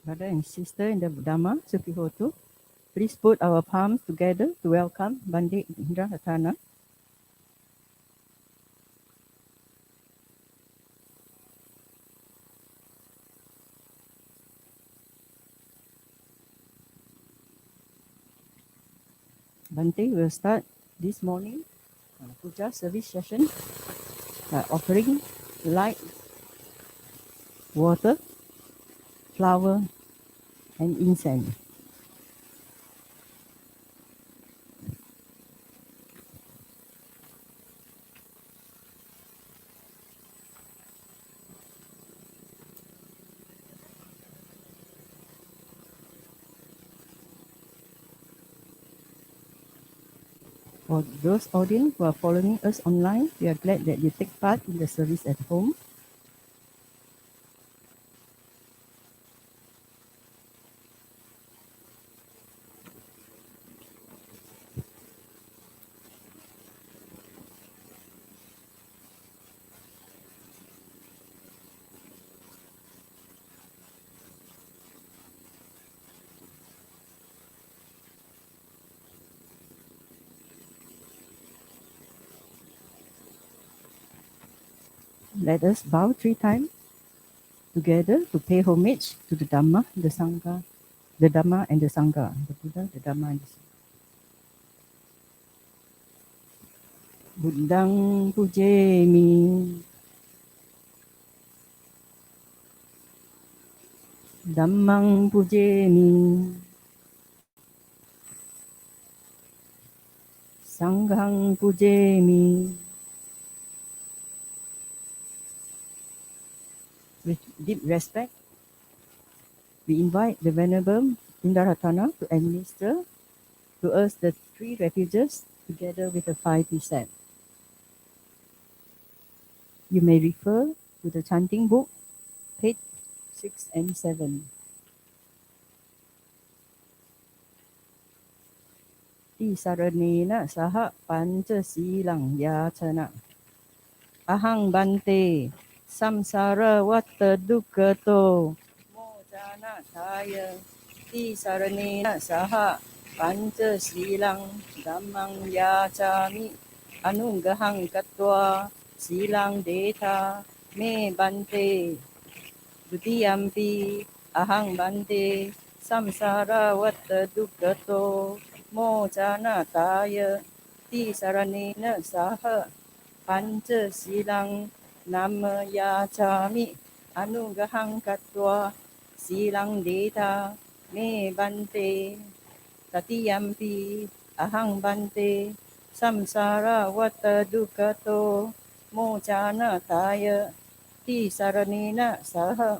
Brother and sister in the Dhamma, Sukhihotu, please put our palms together to welcome Bande Indra Hatana. Bante will start this morning Puja service session by offering light, water, flower, and incense. For those audience who are following us online, we are glad that you take part in the service at home. Let us bow 3 times together to pay homage to the Dhamma, the Sangha, the Dhamma and the Sangha, the Buddha, the Dhamma and the Sangha. Buddhang pujemi, Dhammang pujemi, Sanghang pujemi. With deep respect, we invite the Venerable Indaratana to administer to us the 3 refuges together with the 5 precepts. You may refer to the chanting book, page 6 and 7. Tisaranena saha panca silang yachana. Ahang bante samsara vatta dukkato mojana thaya. Tisaranena saha panca silang dhammang yachami. Anunggahang katva silang deta me bante. Dutiyampi ahang bante samsara vatta dukkato mojana taya. Tisaranena saha panca silang nama yachami. Anunggahang katva silang deta me bante. Tatiyampi ahang bante samsara vatta dukkato mojana taya. Tisaranena saha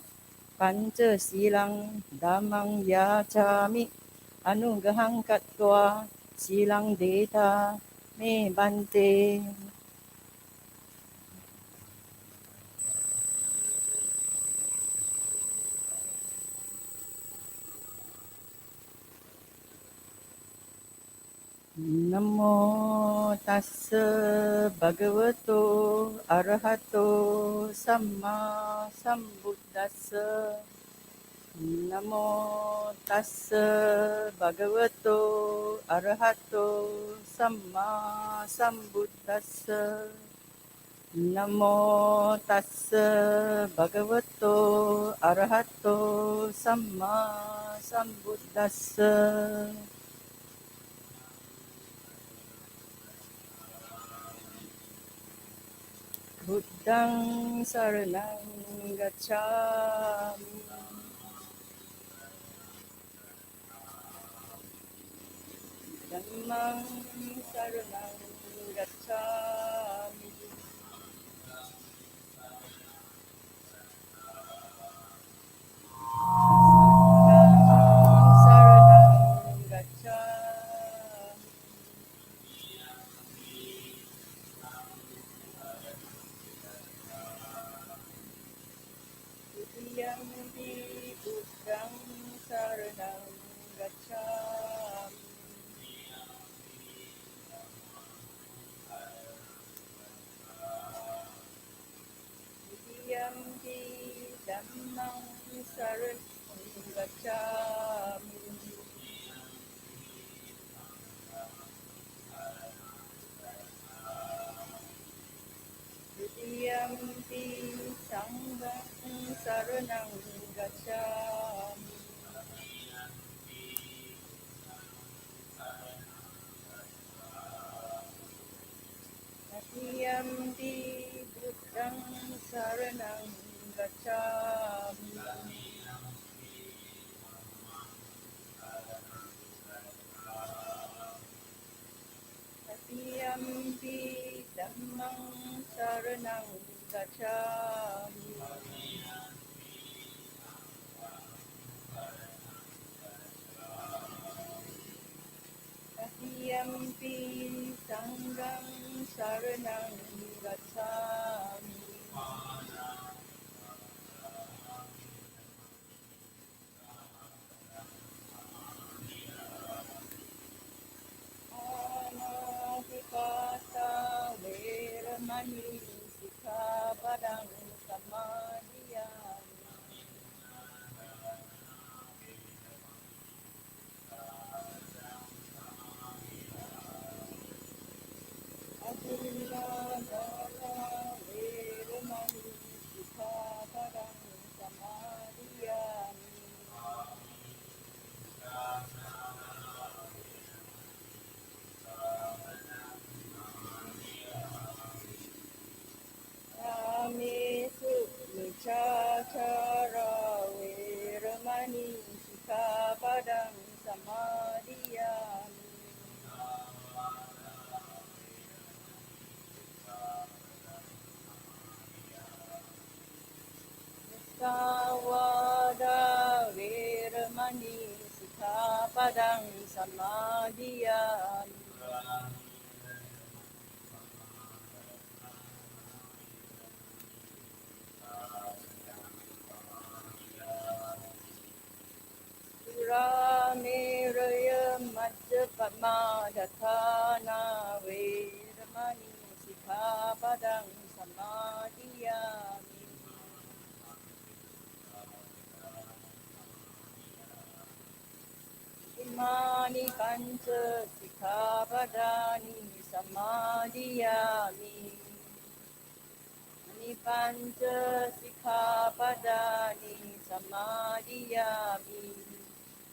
panca silang dhammang yachami. Anunggahang katva silang deta me bante. Namo tassa bhagavato arahato samma sambuddhassa. Namo tassa bhagavato arahato samma sambuddhassa. Namo tassa bhagavato arahato samma sambuddhassa. Buddhang saranang gacchami. Dhammang saranang gacchami. Sanghang saranang gacchami. Tutiyampi buddhang saranang gacchami. Tutiyampi dhammang saranang gacchami. Dutiyampi sangham saranam gacchami. Tatiyampi buddham saranam gacchami. Tatiyampi dhammam saranam gacchami. Tatiyampi sangham saranam gacchami. Anahipata veramani sikkhapadang samadhiyami. Adilladana veramani sikkhapadang samadhiyami. Kamesu miccācara veramani sikkhapadang samadhiyami. Mussawada veramani sikkhapadang samadhiyami. Surameraya majjapamadatthana veramani sikkhapadang samadhiyami. Imani panca sikkhapadani samadhiyami. Imani panca sikkhapadani samadhiyami.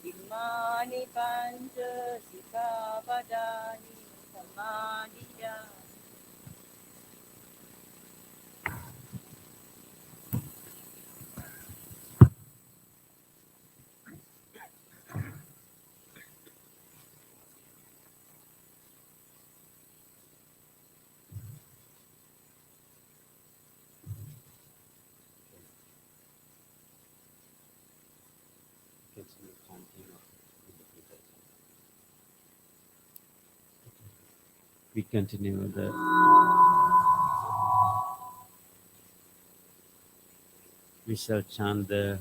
Imani panca sikkhapadani samadhiyami. We continue the we shall chant the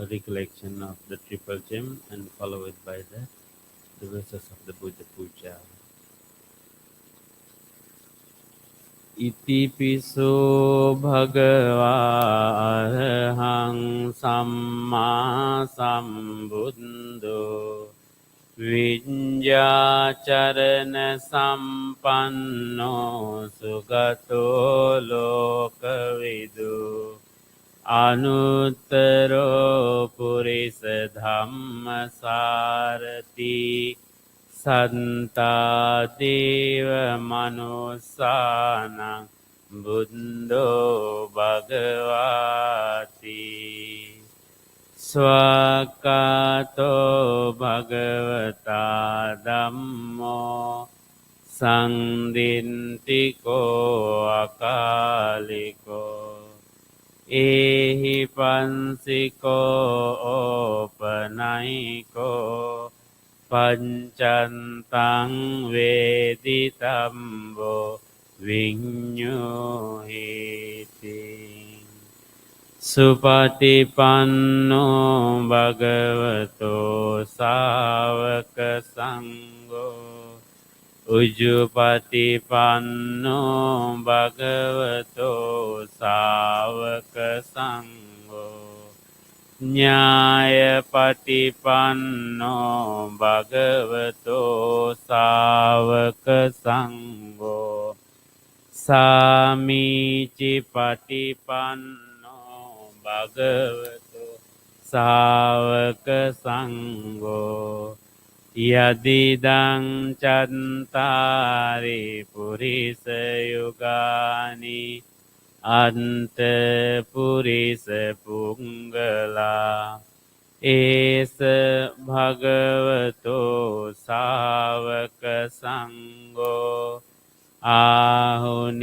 recollection of the triple gem and follow it by the verses of the Buddha Puja. Iti piso bhagava arahang samma sambuddho Viññācarana sampanno sugato lokavidu Anuttaro purisa dhamma sarati Santa deva manusana buddho bhagavati Swakato bhagavata dhammo sandintiko akaliko ehi pansiko opanaiko pancantang veditambo viññuhiti Supatipanno bhagavato sāvaka sangho Ujjupatipanno bhagavato sāvaka sangho ඤාය පටිපන්නෝ භගවතෝ සාවක සංඝෝ සාමීචි පටිපන්නෝ භගවතෝ සාවක සංඝෝ යදිදං චත්තාරි පුරිස යුගානි අන්ත පුරිස පුංගලා ඒස භගවතෝ සාවක සංඝෝ ආහුනියෝ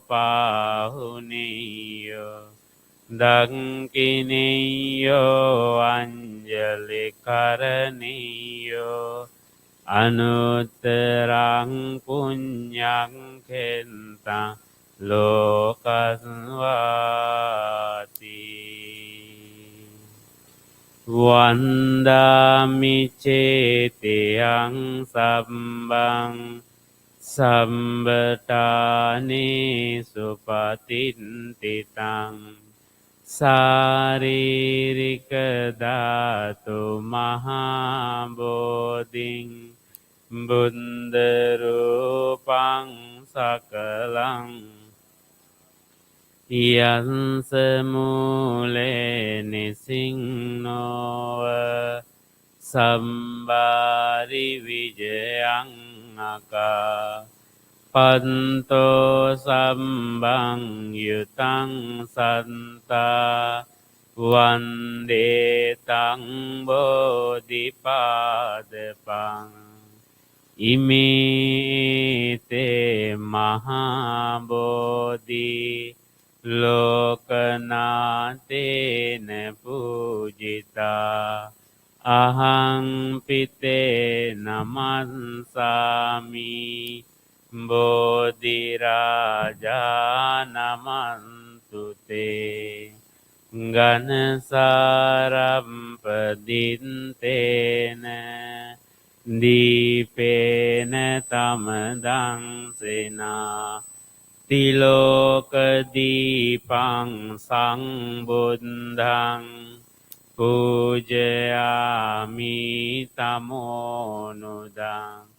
පාහුනියෝ දක්ඛිනියෝ අංජලි කරණියෝ අනුත්තරං පුඤ්ඤං කෙන්තං ලෝකස්වාති වන්දාමි චේතයං සම්බං සම්බටානේ සුපතින්තිතං සාරීරික ධාතු මහා බෝධින් බුද්ධ රූපං සකලං යන්ස මූලේ නිසින්නෝව සම්බාරි විජයං අකා පන්තෝ සම්බං යුතං සන්තා වන්දේ තං බෝධිපාදපං ඉමේතේ මහා බෝධි ලෝකනාතේන පූජිතා අහං පිතේ නමස්සාමි බෝධි රාජා නමන්තුතේ ගනසාරම්පදින්තේන දීපේන තමදං සෙනා තිලෝක දීපං සංබුද්ධං පූජයාමි තමෝනුදං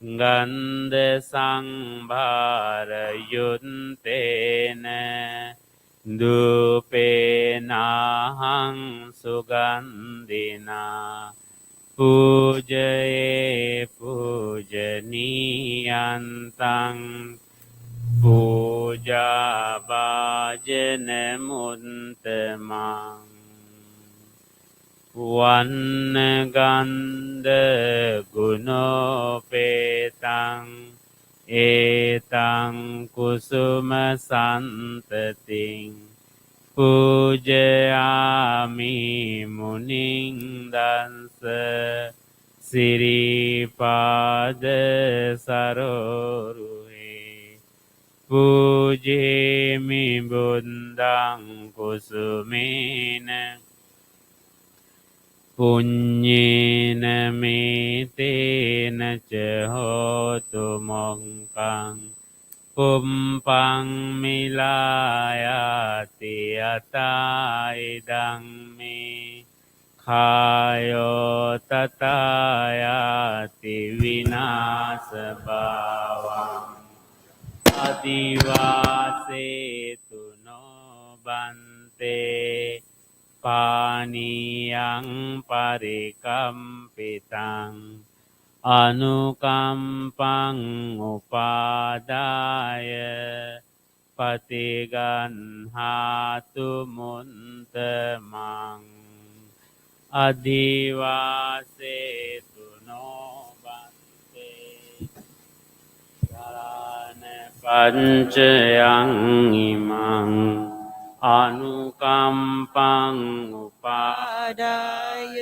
ගන්ධ සංභාර යුත්තේන දූපේනහං සුගන්ධිනා පූජයේ පූජනීයන්තං පූජා වාජන මුත්තමං වන්න ගන්ධ ගුණෝපේතං ඒතං කුසුම සන්තතින් පූජයාමි මුනිං දන්ස සිරිපාද සරෝරුහේ පූජේමි බුද්ධං කුසුමේන පුඤ්ඤේන මේතේන ච හෝතු මොක්ඛං පුම්පං මිලායති අතයිදං මේ කායෝ තතයති විනාශ භවං අදිවාසේතු නොබන්තේ පානියං පරිකම්පිතං අනුකම්පං උපාදාය පතිගන්හාතු මුන්තමං අදිවාසේතු නොබන්තේ කරාන පංචයං ඉමං අනුකම්පං උපාදාය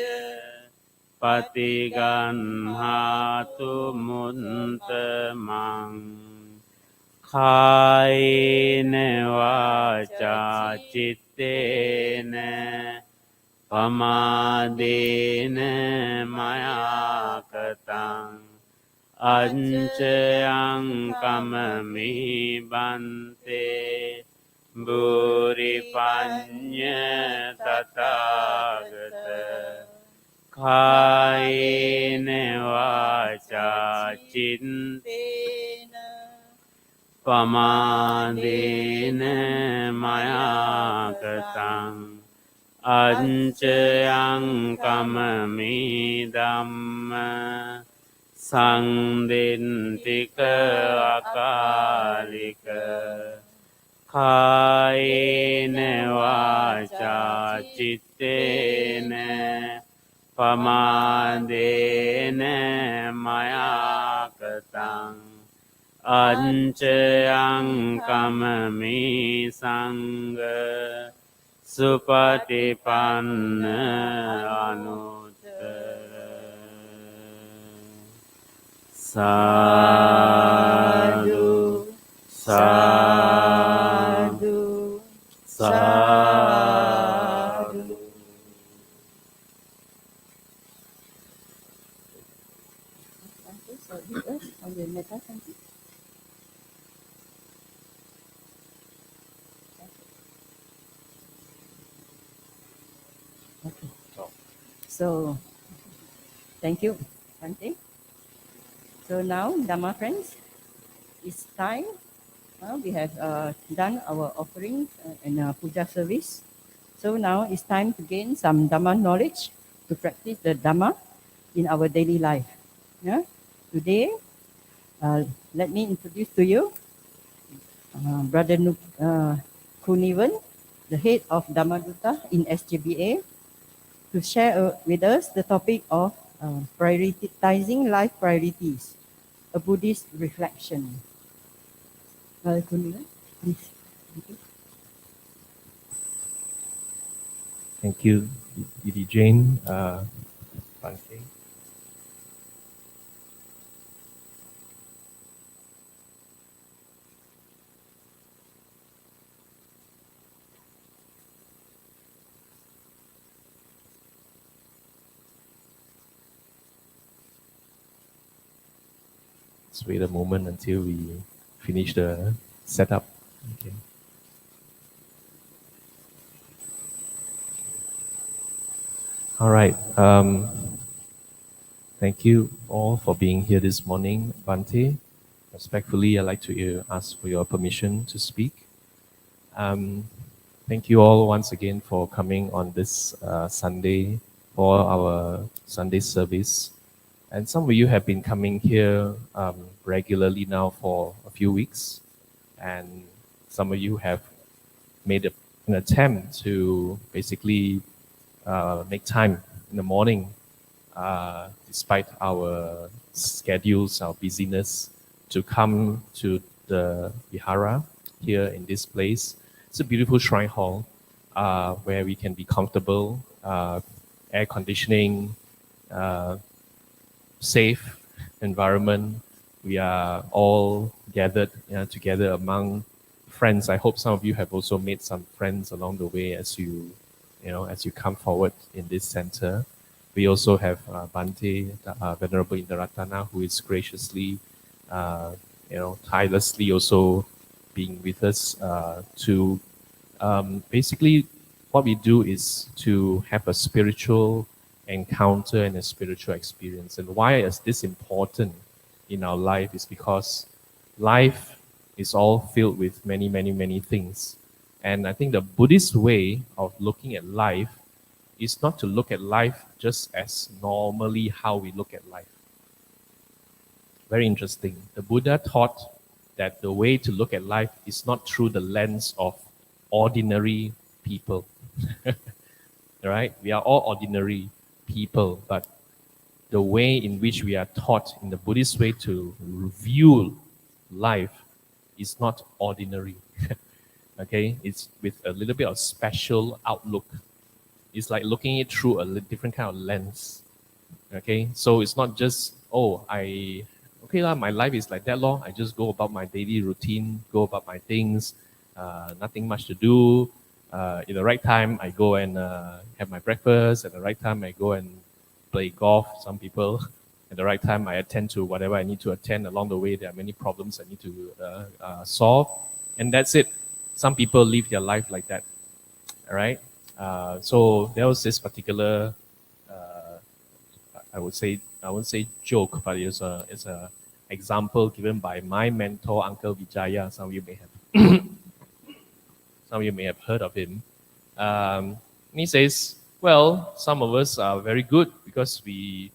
පතිගන්හාතු මුන්තමං කායේන වාචා චිත්තේන පමාදේන මයාකතං අංචයං කමමි බන්තේ บุริปัญญตถาคตกายเนวาจาจิตเตนะปมาเดนะมายากตังอัญเจยังกัมมิดัมมะสังดินติกะอาคาลิกะกายเนวาจาจิตเตนะปมาเดนะมายากตังอัญเจยังกัมมิสังฆะสุปฏิปันนะอนุตตรสาธุสาธุสาธุ So lead us on the metta Santi. Okay. So thank you, Bante. So now, Dhamma friends, it's time. We have done our offerings and puja service. So now it's time to gain some Dhamma knowledge to practice the Dhamma in our daily life. Yeah? Today, let me introduce to you Brother Khoo, the head of Dhamma Duta in SJBA, to share with us the topic of prioritizing life priorities, a Buddhist reflection. Khoo, please. Thank you. Thank you, Didi Jane, Bante. Let's wait a moment until we finish the setup. Okay. All right. Thank you all for being here this morning, Bante. Respectfully, I'd like to ask for your permission to speak. Thank you all once again for coming on this Sunday for our Sunday service. And some of you have been coming here regularly now for a few weeks. And some of you have made an attempt to basically make time in the morning, despite our schedules, our busyness, to come to the Vihara here in this place. It's a beautiful shrine hall where we can be comfortable, air conditioning, safe environment. We are all gathered together among friends. I hope some of you have also made some friends along the way as you come forward in this center. We also have Bante, Venerable Indaratana, who is graciously, tirelessly also being with us to basically what we do is to have a spiritual encounter and a spiritual experience. And why is this important in our life is because life is all filled with many, many, many things. And I think the Buddhist way of looking at life is not to look at life just as normally how we look at life. Very interesting. The Buddha taught that the way to look at life is not through the lens of ordinary people. Right? We are all ordinary people, but the way in which we are taught in the Buddhist way to view life is not ordinary. Okay? It's with a little bit of special outlook. It's like looking it through a different kind of lens. Okay? So it's not just, my life is like that long. I just go about my daily routine, go about my things, nothing much to do. In the right time, I go and have my breakfast. At the right time, I go and play golf. Some people, at the right time, I attend to whatever I need to attend. Along the way, there are many problems I need to solve, and that's it. some people live their life like that. All right. So there was this particular, I wouldn't say joke, but it's a example given by my mentor, Uncle Vijaya. Some of you may have heard of him. And he says, well, some of us are very good because we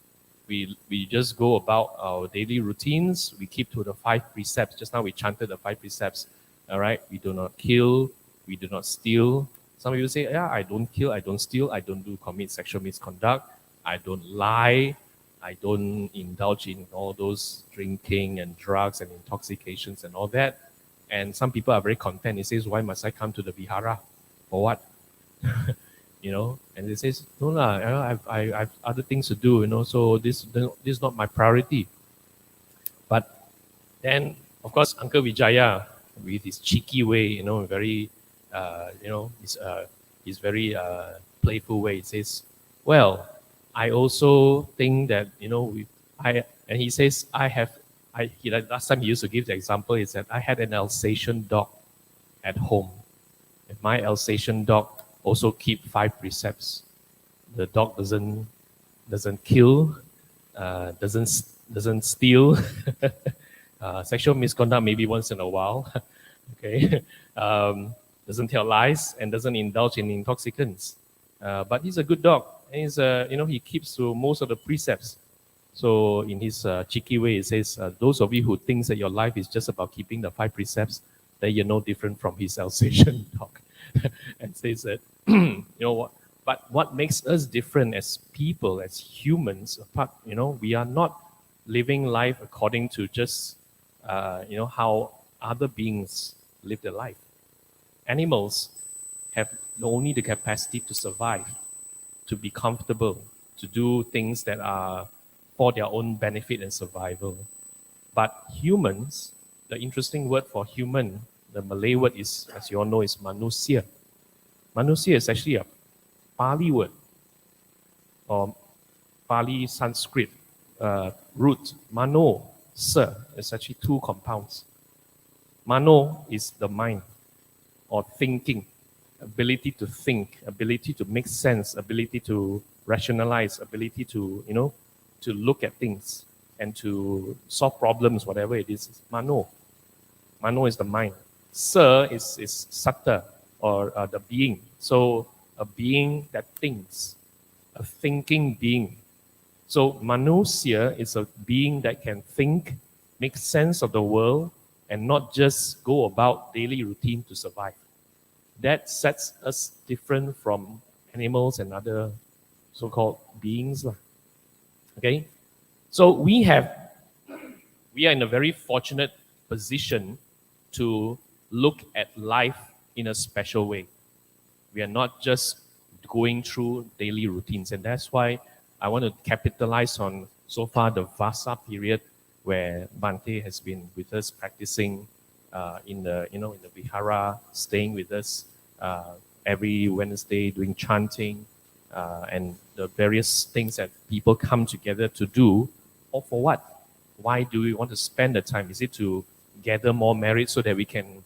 just go about our daily routines. We keep to the 5 precepts. Just now we chanted the 5 precepts. All right. We do not kill. We do not steal. Some of you say, yeah, I don't kill. I don't steal. I don't commit sexual misconduct. I don't lie. I don't indulge in all those drinking and drugs and intoxications and all that. And some people are very content. He says, why must I come to the vihara? For what? You know, and they says, no lah, I've other things to do, you know, so this is not my priority. But then, of course, Uncle Vijaya, with his cheeky way, you know, very, his very playful way, says, well, I also think that, you know, and he says, last time he used to give the example is that I had an Alsatian dog at home. And my Alsatian dog also keep 5 precepts. The dog doesn't kill, doesn't steal, sexual misconduct maybe once in a while, okay, doesn't tell lies and doesn't indulge in intoxicants. But he's a good dog, and he's he keeps to most of the precepts. So in his cheeky way, he says, those of you who think that your life is just about keeping the 5 precepts, then you're no different from his Alsatian dog. And says that, you know what? But what makes us different as people, as humans, apart, you know, we are not living life according to just, how other beings live their life. Animals have only the capacity to survive, to be comfortable, to do things that are for their own benefit and survival. But humans, the interesting word for human, the Malay word is, as you all know, is manusia. Manusia is actually a Pali word, or Pali Sanskrit root. Mano, sa, is actually 2 compounds. Mano is the mind, or thinking, ability to think, ability to make sense, ability to rationalize, ability to, to look at things and to solve problems, whatever it is. Mano. Mano is the mind. Sa is satta, or the being. So a being that thinks, a thinking being. So manusia is a being that can think, make sense of the world, and not just go about daily routine to survive. That sets us different from animals and other so-called beings. Okay? So we are in a very fortunate position to look at life in a special way. We are not just going through daily routines, and that's why I want to capitalize on so far the Vasa period where Bhante has been with us practicing in the vihara, staying with us every Wednesday, doing chanting and the various things that people come together to do. Or for what? Why do we want to spend the time? Is it to gather more merit so that we can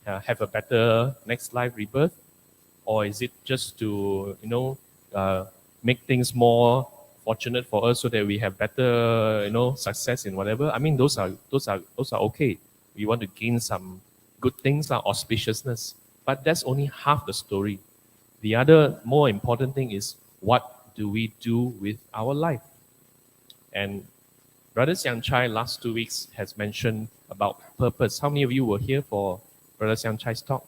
have a better next life rebirth? Or is it just to, make things more fortunate for us so that we have better, success in whatever? I mean, those are okay. We want to gain some good things like auspiciousness. But that's only half the story. The other more important thing is, what do we do with our life? And Brother Siang Chai last 2 weeks has mentioned about purpose. How many of you were here for Brother Siang Chai's talk?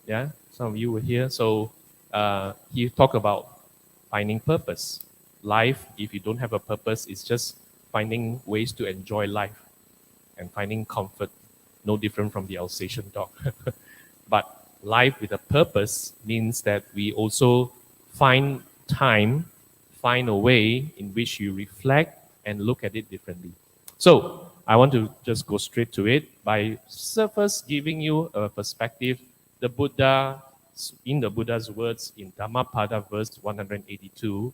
Yeah, some of you were here. So he talked about finding purpose. Life, if you don't have a purpose, is just finding ways to enjoy life and finding comfort, no different from the Alsatian dog. But life with a purpose means that we also find time, find a way in which you reflect and look at it differently. So I want to just go straight to it by first giving you a perspective. The Buddha, in the Buddha's words in Dhammapada verse 182,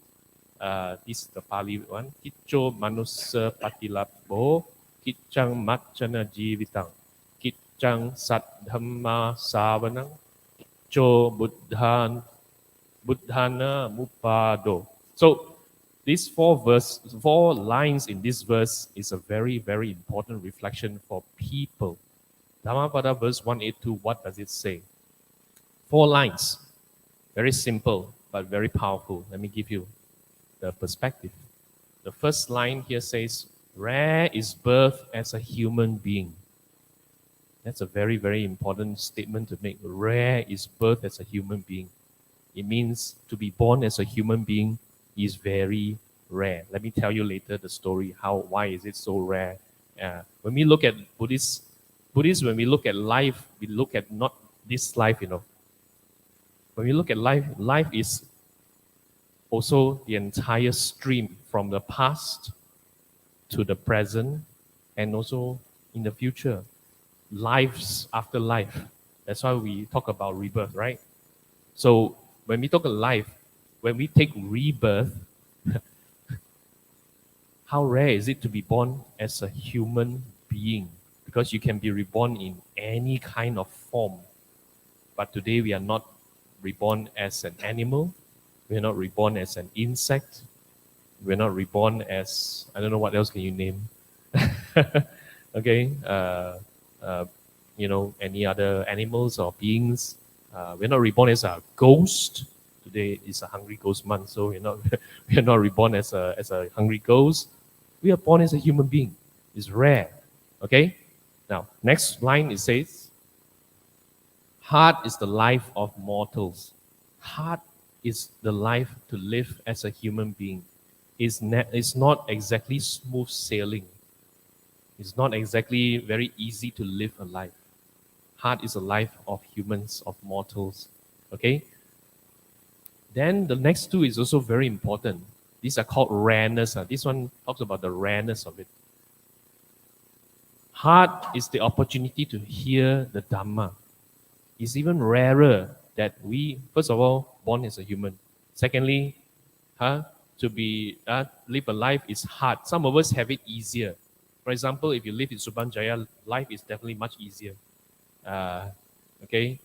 this is the Pali one, Kicco manusa patilabbo, kiccang macchana jivitang. Jang Sat Dhamma Savanang Jo Buddhana Mupado. So these four lines in this verse is a very, very important reflection for people. Dhammapada verse 182, what does it say? 4 lines. Very simple, but very powerful. Let me give you the perspective. The first line here says, rare is birth as a human being. That's a very, very important statement to make. Rare is birth as a human being. It means to be born as a human being is very rare. Let me tell you later the story, why is it so rare. When we look at Buddhists, when we look at life, we look at not this life, When we look at life, life is also the entire stream from the past to the present and also in the future. Lives after life. That's why we talk about rebirth, right? So when we talk of life, when we take rebirth, how rare is it to be born as a human being? Because you can be reborn in any kind of form. But today we are not reborn as an animal. We are not reborn as an insect. We're not reborn as, I don't know what else can you name. Okay, any other animals or beings. We're not reborn as a ghost. Today is a hungry ghost month, so we're not reborn as a hungry ghost. We are born as a human being. It's rare. Okay? Now, next line it says, hard is the life of mortals. Hard is the life to live as a human being. It's not exactly smooth sailing. It's not exactly very easy to live a life. Hard is a life of humans, of mortals. Okay? Then the next two is also very important. These are called rareness. This one talks about the rareness of it. Hard is the opportunity to hear the Dhamma. It's even rarer that we, first of all, born as a human. Secondly, to be live a life is hard. Some of us have it easier. For example, if you live in Subanjaya, life is definitely much easier. Okay,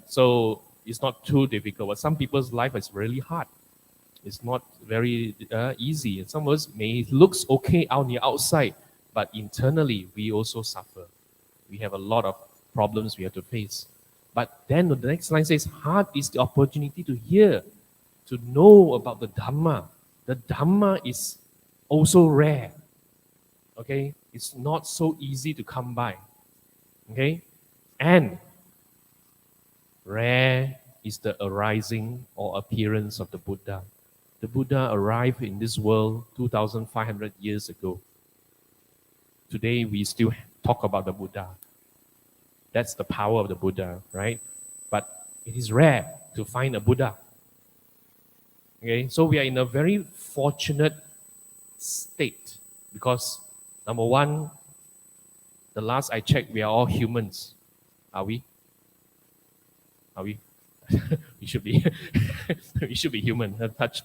so it's not too difficult. But some people's life is really hard. It's not very easy. And some of us may looks okay on the outside, but internally we also suffer. We have a lot of problems we have to face. But then the next line says, hard is the opportunity to hear, to know about the Dhamma. The Dhamma is also rare. Okay, it's not so easy to come by. Okay, and rare is the arising or appearance of the Buddha. The Buddha arrived in this world 2,500 years ago. Today we still talk about the Buddha. That's the power of the Buddha, right? But it is rare to find a Buddha. Okay, so we are in a very fortunate state because number one, the last I checked, we are all humans. Are we? Are we? We should be. We should be human. Touch.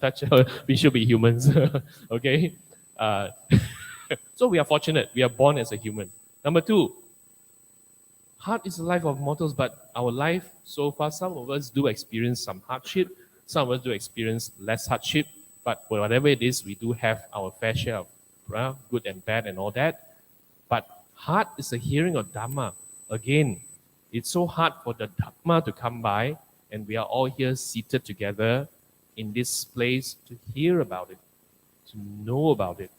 We should be humans. Okay. So we are fortunate. We are born as a human. Number two, hard is the life of mortals, but our life so far, some of us do experience some hardship. Some of us do experience less hardship. But whatever it is, we do have our fair share of good and bad and all that. But hard is the hearing of Dhamma. Again, it's so hard for the Dhamma to come by, and we are all here seated together in this place to hear about it, to know about it.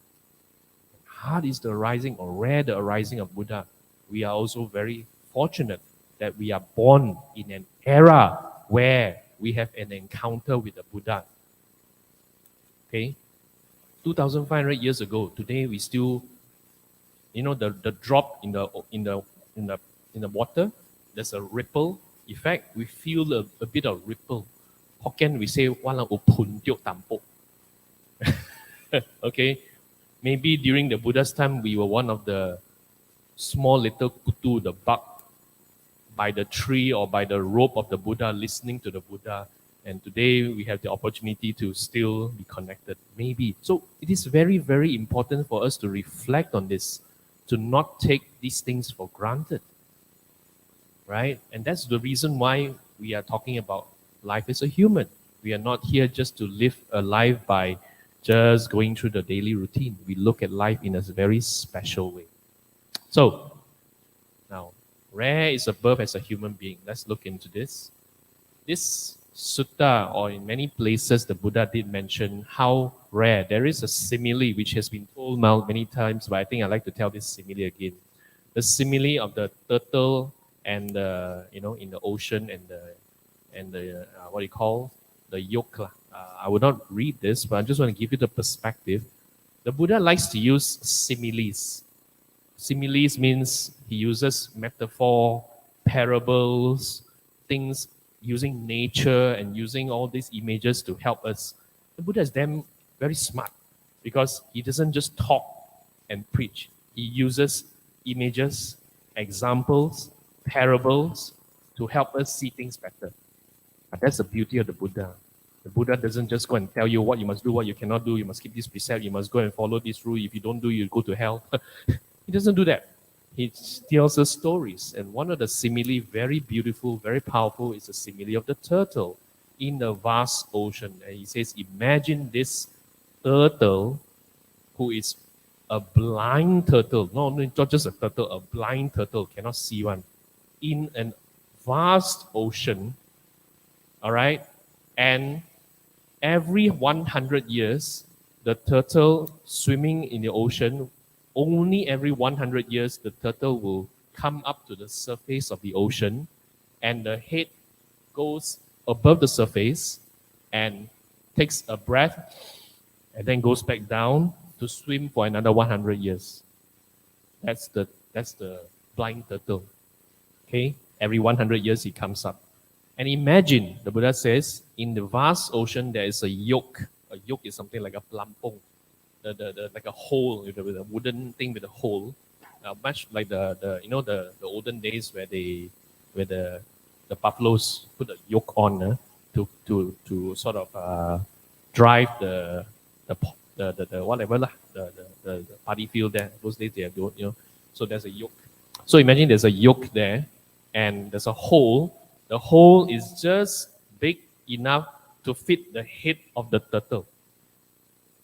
Hard is the arising or rare the arising of Buddha. We are also very fortunate that we are born in an era where we have an encounter with the Buddha. Okay, 2,500 years ago. Today we still, the drop in the water. There's a ripple effect. We feel a bit of ripple. Hokkien we say "walang upun tiok tampok." Okay, maybe during the Buddha's time we were one of the small little kutu, the bug, by the tree or by the rope of the Buddha, listening to the Buddha. And today we have the opportunity to still be connected, maybe. So it is very, very important for us to reflect on this, to not take these things for granted. right? And that's the reason why we are talking about life as a human. We are not here just to live a life by just going through the daily routine. We look at life in a very special way. So, now, rare is a birth as a human being. Let's look into this. This sutta, or in many places, the Buddha did mention how rare. There is a simile which has been told now many times, but I think I'd like to tell this simile again. The simile of the turtle and the, in the ocean and the what do you call, the yolk. I will not read this, but I just want to give you the perspective. The Buddha likes to use similes. Similes means he uses metaphor, parables, things using nature and using all these images to help us. The Buddha is very smart because he doesn't just talk and preach. He uses images, examples, parables to help us see things better. But that's the beauty of the Buddha. The Buddha doesn't just go and tell you what you must do, what you cannot do. You must keep this precept. You must go and follow this rule. If you don't do, you go to hell. He doesn't do that. He tells us stories. And one of the simile, very beautiful, very powerful, is the simile of the turtle in the vast ocean. And he says, imagine this turtle who is a blind turtle. No, not just a turtle, a blind turtle, cannot see one. In a vast ocean, all right? And every 100 years, the turtle swimming in the ocean, only every 100 years, the turtle will come up to the surface of the ocean, and the head goes above the surface and takes a breath, and then goes back down to swim for another 100 years. That's the blind turtle. Okay? Every 100 years he comes up. And imagine, the Buddha says, in the vast ocean there is a yolk. A yolk is something like a plampong, like a hole with a wooden thing with a hole, much like the olden days where the buffaloes put a yoke on to sort of drive the whatever the paddy field there. Those days they have so there's a yoke. So imagine there's a yoke there, and there's a hole. The hole is just big enough to fit the head of the turtle.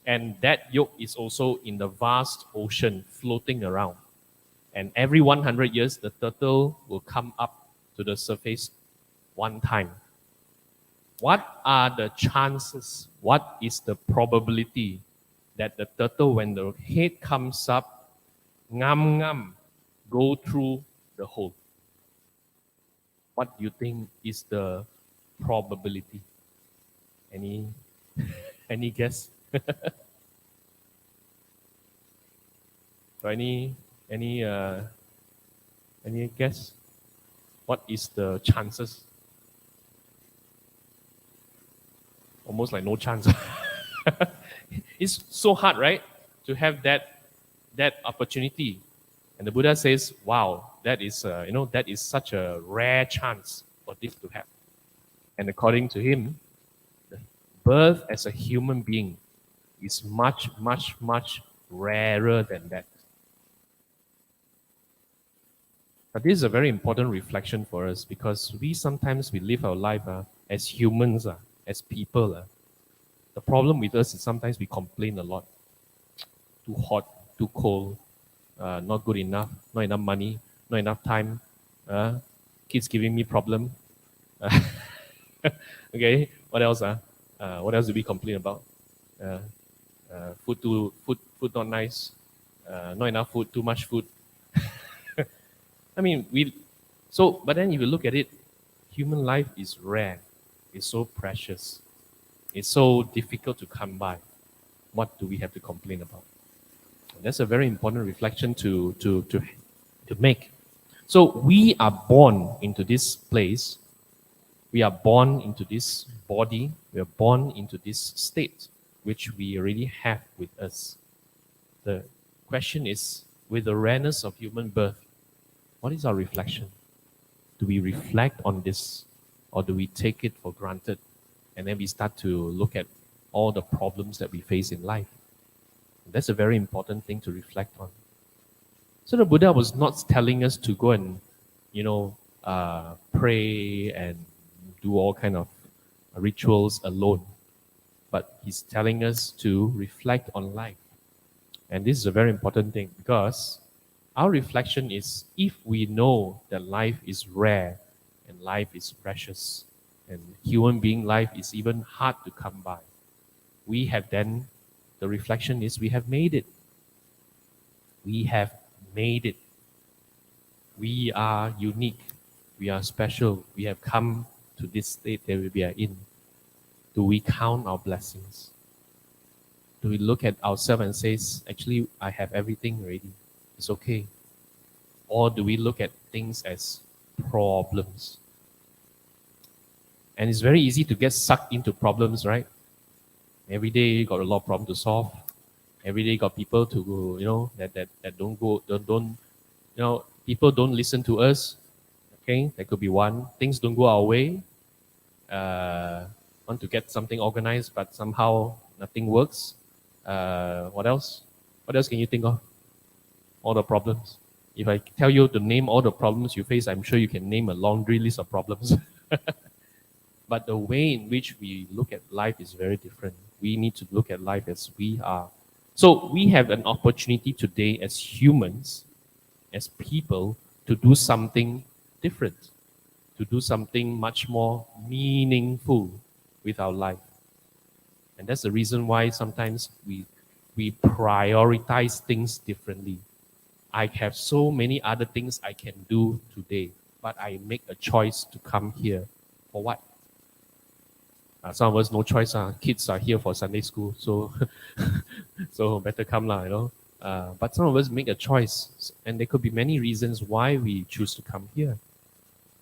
And that yoke is also in the vast ocean floating around. And every 100 years, the turtle will come up to the surface one time. What are the chances? What is the probability that the turtle, when the head comes up, go through the hole? What do you think is the probability? Any guess? So any guess? What is the chances? Almost like no chance. It's so hard, right, to have that opportunity. And the Buddha says, "Wow, that is that is such a rare chance for this to happen." And according to him, the birth as a human being is much, much, much rarer than that. But this is a very important reflection for us, because we sometimes live our life as humans, as people. The problem with us is sometimes we complain a lot. Too hot, too cold, not good enough, not enough money, not enough time, kids giving me problem. Okay, what else? What else do we complain about? Food not nice, not enough food, too much food. I mean, but then if you look at it, human life is rare, it's so precious, it's so difficult to come by. What do we have to complain about? And that's a very important reflection to make. So we are born into this place, we are born into this body, we are born into this state, which we already have with us. The question is, with the rareness of human birth, what is our reflection? Do we reflect on this, or do we take it for granted, and then we start to look at all the problems that we face in life? And that's a very important thing to reflect on. So the Buddha was not telling us to go and, pray and do all kind of rituals alone. But he's telling us to reflect on life. And this is a very important thing because our reflection is if we know that life is rare and life is precious and human being life is even hard to come by, we have then, the reflection is we have made it. We have made it. We are unique. We are special. We have come to this state that we are in. Do we count our blessings? Do we look at ourselves and say, actually, I have everything already. It's okay. Or do we look at things as problems? And it's very easy to get sucked into problems, right? Every day you got a lot of problems to solve. Every day got people to, that don't, people don't listen to us. Okay, that could be one. Things don't go our way. Want to get something organized, but somehow nothing works. What else? What else can you think of? All the problems. If I tell you to name all the problems you face, I'm sure you can name a laundry list of problems. But the way in which we look at life is very different. We need to look at life as we are. So we have an opportunity today as humans, as people, to do something different, to do something much more meaningful with our life. And that's the reason why sometimes we prioritize things differently. I have so many other things I can do today, but I make a choice to come here. For what? Some of us no choice. Kids are here for Sunday school, so so better come lah, But some of us make a choice, and there could be many reasons why we choose to come here.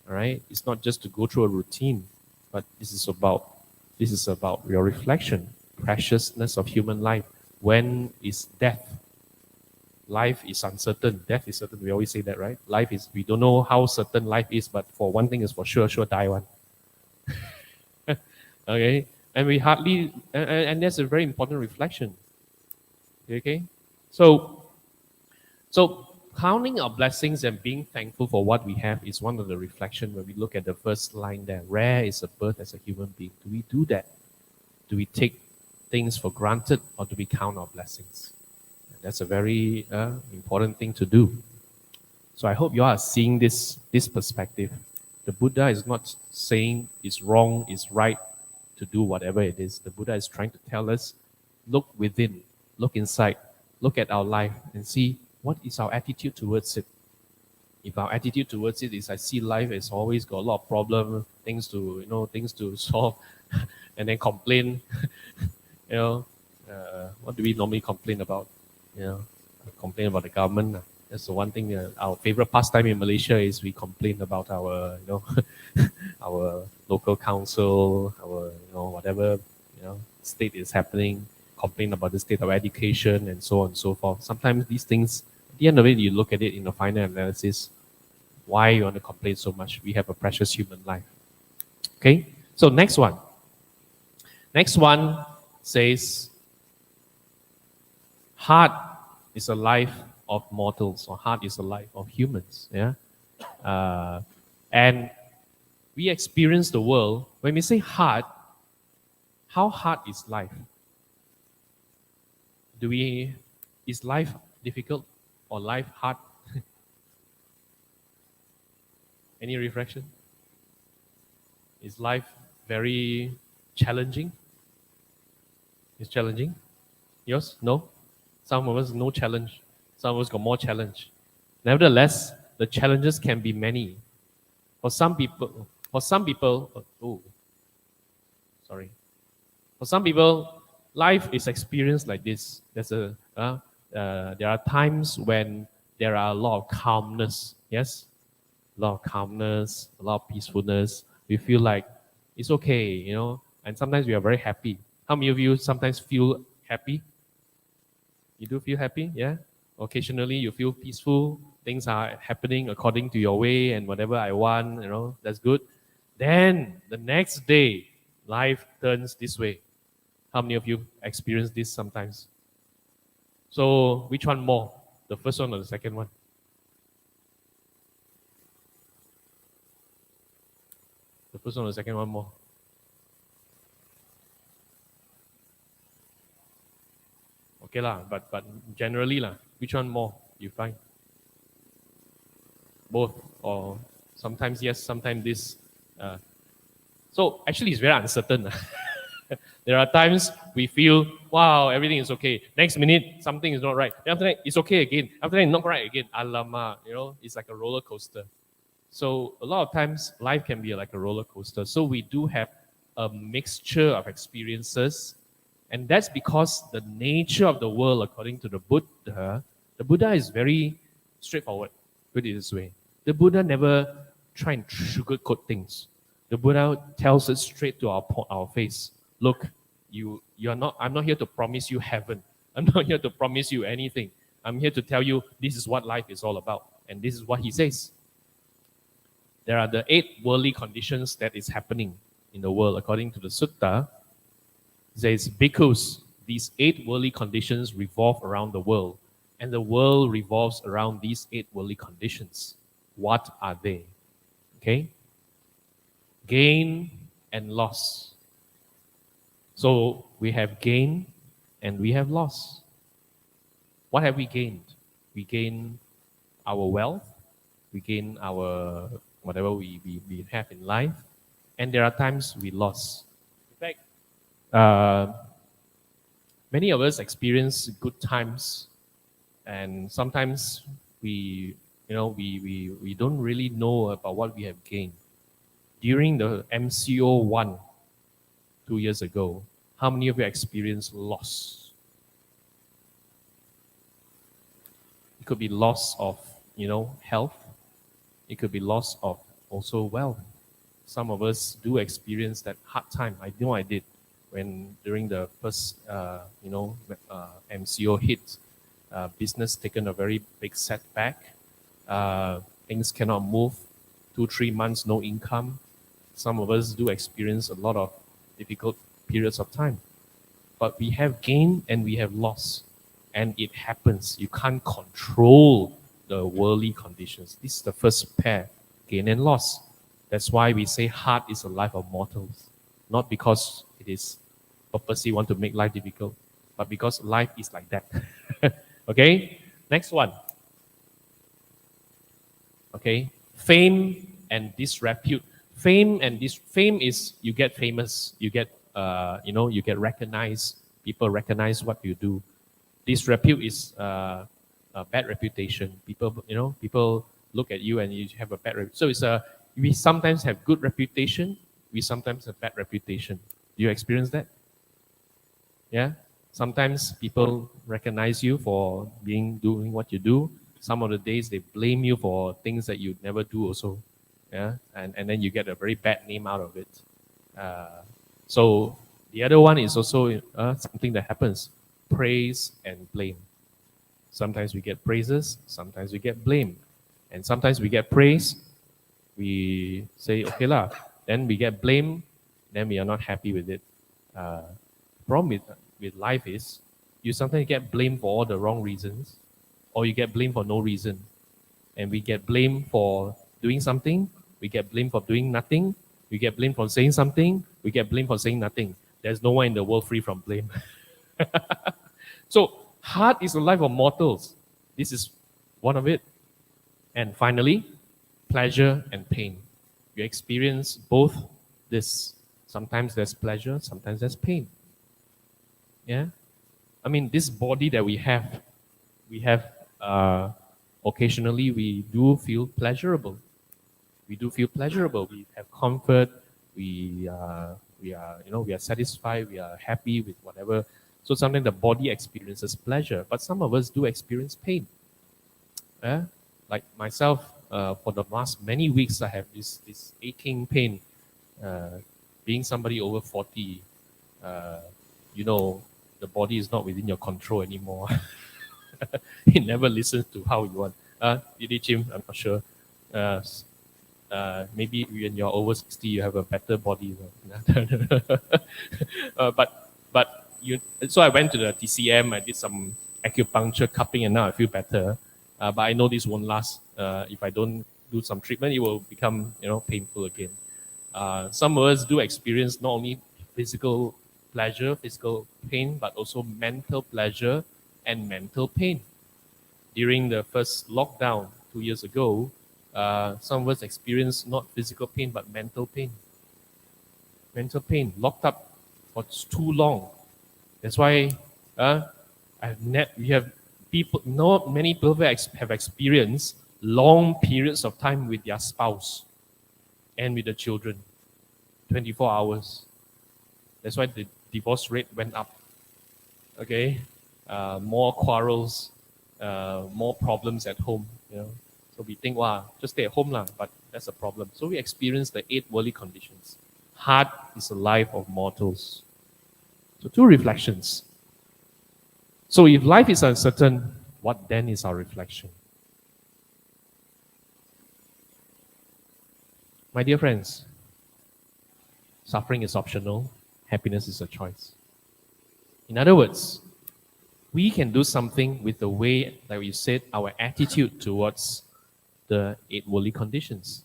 All right, it's not just to go through a routine, but this is about your reflection, preciousness of human life. When is death? Life is uncertain. Death is certain. We always say that, right? Life is, we don't know how certain life is, but for one thing is for sure die one. Okay, and we hardly, and that's a very important reflection. Okay, so counting our blessings and being thankful for what we have is one of the reflections when we look at the first line there. Rare is a birth as a human being. Do we do that? Do we take things for granted, or do we count our blessings? And that's a very important thing to do. So I hope you are seeing this perspective. The Buddha is not saying it's wrong, it's right to do whatever it is. The Buddha is trying to tell us, look within, look inside, look at our life and see what is our attitude towards it. If our attitude towards it is I see life as always got a lot of problems, things to solve, and then complain, what do we normally complain about? Complain about the government. That's the one thing. Our favorite pastime in Malaysia is we complain about our, our local council, our, whatever, state is happening. Complain about the state of education and so on and so forth. Sometimes these things, at the end of it, you look at it in a final analysis. Why you want to complain so much? We have a precious human life. Okay. So next one. Next one says, heart is a life of mortals, or heart is a life of humans. Yeah. And we experience the world. When we say hard, how hard is life? Is life difficult or life hard? Any reflection? Is life very challenging? It's challenging? Yours? No? Some of us no challenge. Some of us got more challenge. Nevertheless, the challenges can be many. For some people, for some people, life is experienced like this. There are times when there are a lot of calmness. Yes, a lot of calmness, a lot of peacefulness. We feel like it's okay, and sometimes we are very happy. How many of you sometimes feel happy? You do feel happy, yeah? Occasionally you feel peaceful. Things are happening according to your way and whatever I want, that's good. Then the next day, life turns this way. How many of you experience this sometimes? So which one more? The first one or the second one? The person on the second one more. Okay lah, but generally lah, which one more you find? Both, or sometimes yes, sometimes this. So actually it's very uncertain. There are times we feel, wow, everything is okay. Next minute, something is not right. Then after that, it's okay again. After that, not right again. Alamak, it's like a roller coaster. So a lot of times, life can be like a roller coaster. So we do have a mixture of experiences. And that's because the nature of the world, according to the Buddha is very straightforward. Put it this way. The Buddha never try and sugarcoat things. The Buddha tells it straight to our face. Look, I'm not here to promise you heaven. I'm not here to promise you anything. I'm here to tell you this is what life is all about. And this is what he says. There are the 8 worldly conditions that is happening in the world. According to the sutta, it says, because these 8 worldly conditions revolve around the world, and the world revolves around these 8 worldly conditions. What are they? Okay? Gain and loss. So we have gain and we have loss. What have we gained? We gain our wealth, we gain our whatever we have in life, and there are times we lost. In fact, many of us experience good times, and sometimes we don't really know about what we have gained. During the MCO 1, 2 years ago, how many of you experienced loss? It could be loss of, health. It could be loss of also wealth. Some of us do experience that hard time. I know I did when during the first, MCO hit. Business taken a very big setback. Things cannot move. 2-3 months, no income. Some of us do experience a lot of difficult periods of time. But we have gain and we have loss. And it happens. You can't control the worldly conditions. This is the first pair, gain and loss. That's why we say hard is a life of mortals. Not because it is purposely want to make life difficult, but because life is like that. Okay? Next one. Okay? Fame and disrepute. Fame is you get famous, you get you get recognized. People recognize what you do. Disrepute is a bad reputation. People look at you and you have a bad reputation. So we sometimes have good reputation. We sometimes have bad reputation. Do you experience that? Yeah. Sometimes people recognize you for doing what you do. Some of the days they blame you for things that you never do also. Yeah, and then you get a very bad name out of it. So the other one is also something that happens: praise and blame. Sometimes we get praises, sometimes we get blame, and sometimes we get praise. We say okay lah, then we get blame, then we are not happy with it. Problem with life is you sometimes get blamed for all the wrong reasons, or you get blamed for no reason, and we get blamed for doing something. We get blamed for doing nothing. We get blamed for saying something. We get blamed for saying nothing. There's no one in the world free from blame. So, hard is a life of mortals. This is one of it. And finally, pleasure and pain. You experience both this. Sometimes there's pleasure, sometimes there's pain. Yeah? I mean, this body that we have occasionally we do feel pleasurable. We do feel pleasurable. We have comfort. We are satisfied. We are happy with whatever. So sometimes the body experiences pleasure, but some of us do experience pain. Like myself, for the last many weeks, I have this aching pain. Being somebody over 40, the body is not within your control anymore. It never listens to how you want. Jim, I'm not sure. Maybe when you're over 60, you have a better body. So I went to the TCM. I did some acupuncture cupping, and now I feel better. But I know this won't last. If I don't do some treatment, it will become painful again. some of us do experience not only physical pleasure, physical pain, but also mental pleasure and mental pain. During the first lockdown 2 years ago, some of us experienced not physical pain, but mental pain. Mental pain, locked up for too long. That's why we have people, not many people have experienced long periods of time with their spouse and with the children, 24 hours. That's why the divorce rate went up. Okay, more quarrels, more problems at home. So we think, wow, just stay at home lah, but that's a problem. So we experience the 8 worldly conditions. Hard is the life of mortals. So 2 reflections. So if life is uncertain, what then is our reflection? My dear friends, suffering is optional, happiness is a choice. In other words, we can do something with the way, like we said, our attitude towards the 8 worldly conditions.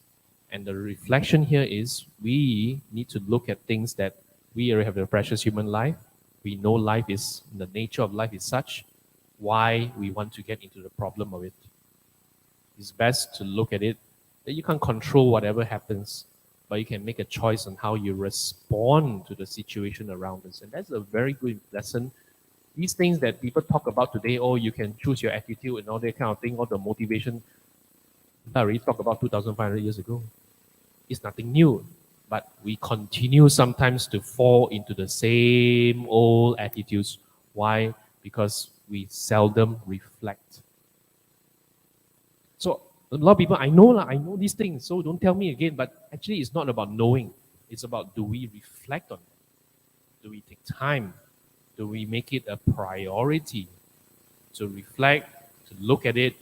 And the reflection here is we need to look at things that we have a precious human life. We know life is, the nature of life is such, why we want to get into the problem of it. It's best to look at it that you can't control whatever happens, but you can make a choice on how you respond to the situation around us. And that's a very good lesson. These things that people talk about today, oh, you can choose your attitude and all that kind of thing, all the motivation, I already talked about 2,500 years ago. It's nothing new, but we continue sometimes to fall into the same old attitudes. Why? Because we seldom reflect. So a lot of people, I know these things, so don't tell me again, but actually it's not about knowing. It's about, do we reflect on it? Do we take time? Do we make it a priority to reflect, to look at it,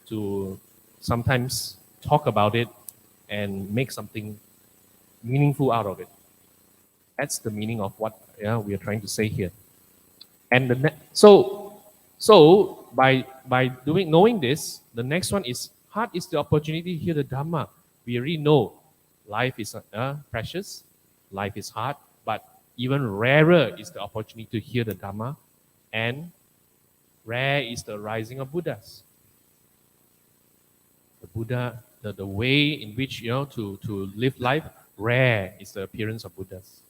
to sometimes talk about it and make something meaningful out of it? That's the meaning of what we are trying to say here. And so by knowing this, the next one is, hard is the opportunity to hear the Dhamma. We already know life is precious, life is hard, but even rarer is the opportunity to hear the Dhamma, and rare is the rising of Buddhas. The Buddha, the way in which to live life, rare is the appearance of Buddhas.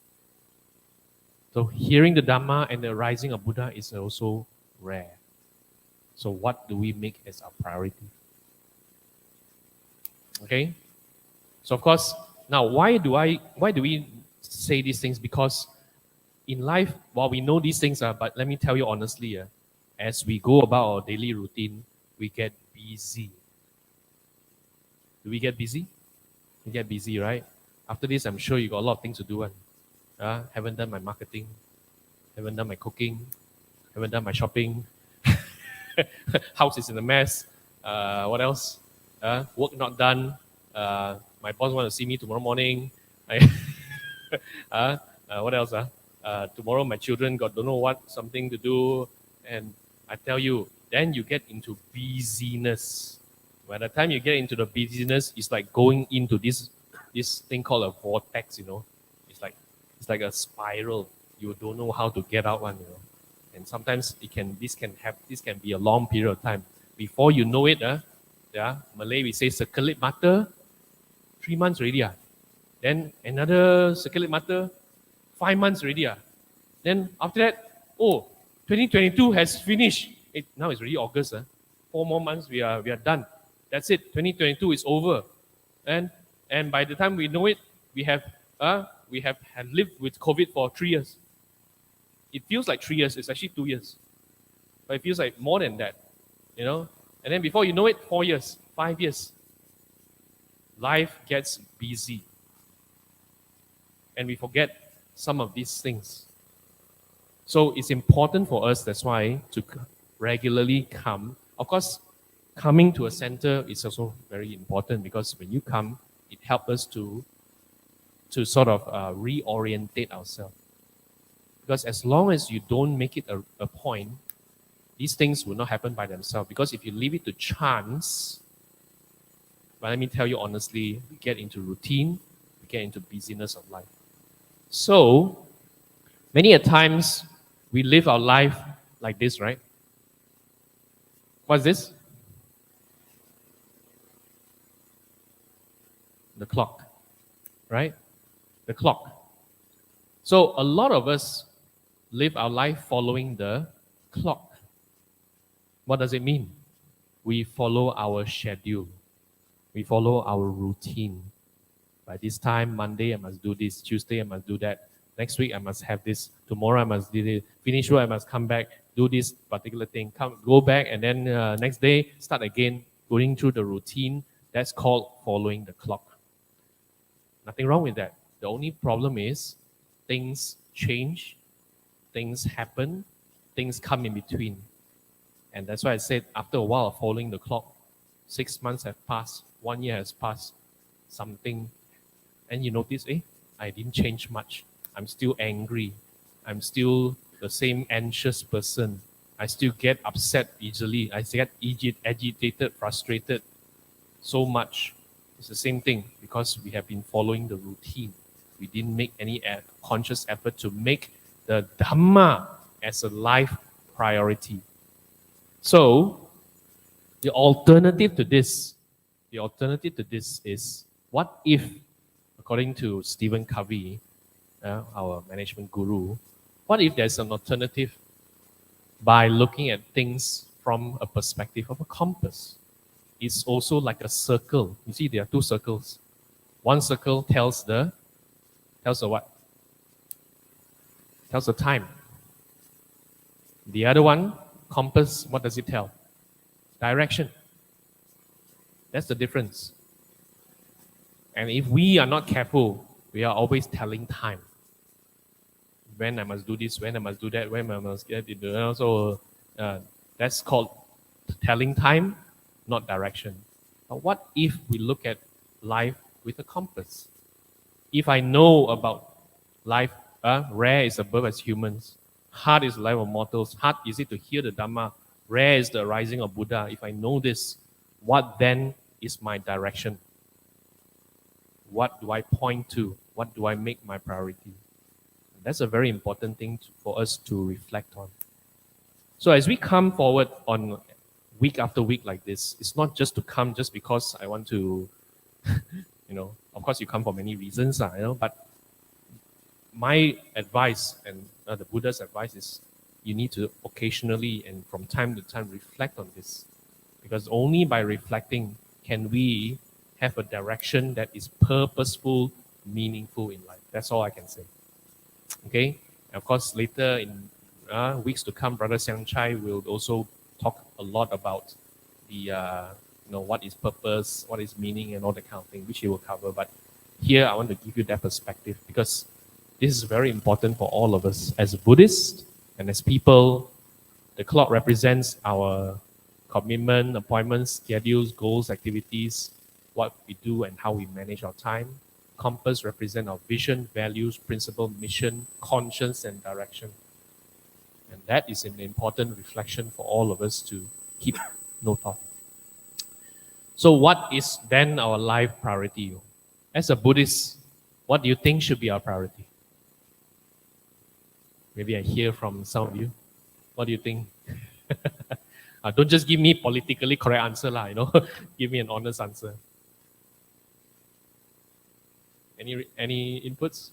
So hearing the Dhamma and the rising of Buddha is also rare. So what do we make as our priority? Okay? So of course, now why do we say these things? Because in life, while we know these things, but let me tell you honestly, as we go about our daily routine, we get busy. Do we get busy? We get busy, right? After this, I'm sure you got a lot of things to do. Haven't done my marketing, haven't done my cooking, haven't done my shopping. House is in a mess. What else? Work not done. My boss want to see me tomorrow morning. What else? Tomorrow my children got don't know what, something to do. And I tell you, then you get into busyness. By the time you get into the busyness, it's like going into this thing called a vortex, It's like a spiral. You don't know how to get out one, And sometimes this can be a long period of time. Before you know it, Malay we say circulate mata, 3 months already. Then another circulate mata, 5 months already. Then after that, 2022 has finished. Now it's already August. 4 more months we are done. That's it. 2022 is over. And by the time we know it, we have lived with COVID for 3 years. It feels like 3 years. It's actually 2 years. But it feels like more than that, And then before you know it, 4 years, 5 years. Life gets busy. And we forget some of these things. So it's important for us, that's why, to regularly come. Of course, coming to a center is also very important, because when you come, it helps us to sort of reorientate ourselves. Because as long as you don't make it a point, these things will not happen by themselves. Because if you leave it to chance, but let me tell you honestly, we get into routine, we get into busyness of life. So, many a times we live our life like this, right? What's this? The clock, right? The clock. So a lot of us live our life following the clock. What does it mean? We follow our schedule. We follow our routine. By this time, Monday I must do this, Tuesday I must do that, next week I must have this, tomorrow I must do this, finish work I must come back, do this particular thing, go back, and then next day start again, going through the routine. That's called following the clock. Nothing wrong with that. The only problem is things change, things happen, things come in between. And that's why I said after a while of following the clock, 6 months have passed, 1 year has passed, something, and you notice, I didn't change much. I'm still angry. I'm still the same anxious person. I still get upset easily. I get agitated, frustrated so much. It's the same thing because we have been following the routine. We didn't make any conscious effort to make the Dhamma as a life priority. So, the alternative to this is, what if, according to Stephen Covey, our management guru, what if there's an alternative by looking at things from a perspective of a compass? It's also like a circle. You see, there are two circles. One circle tells the what? Tells the time. The other one, compass, what does it tell? Direction. That's the difference. And if we are not careful, we are always telling time. When I must do this, when I must do that, when I must get it. So that's called telling time, not direction. But what if we look at life with a compass? If I know about life, rare is the birth as humans, hard is the life of mortals, hard is it to hear the Dhamma, rare is the arising of Buddha. If I know this, what then is my direction? What do I point to? What do I make my priority? That's a very important thing for us to reflect on. So as we come forward on week after week like this, it's not just to come just because I want to, of course you come for many reasons, but my advice and the Buddha's advice is you need to occasionally and from time to time reflect on this. Because only by reflecting can we have a direction that is purposeful, meaningful in life. That's all I can say. Okay? And of course, later in weeks to come, Brother Siang Chai will also talk a lot about the, what is purpose, what is meaning, and all that kind of thing, which he will cover. But here, I want to give you that perspective because this is very important for all of us. As Buddhists and as people, the clock represents our commitment, appointments, schedules, goals, activities, what we do and how we manage our time. Compass represents our vision, values, principle, mission, conscience, and direction. And that is an important reflection for all of us to keep note of. So what is then our life priority? As a Buddhist, what do you think should be our priority? Maybe I hear from some of you. What do you think? Don't just give me politically correct answer, give me an honest answer. Any inputs?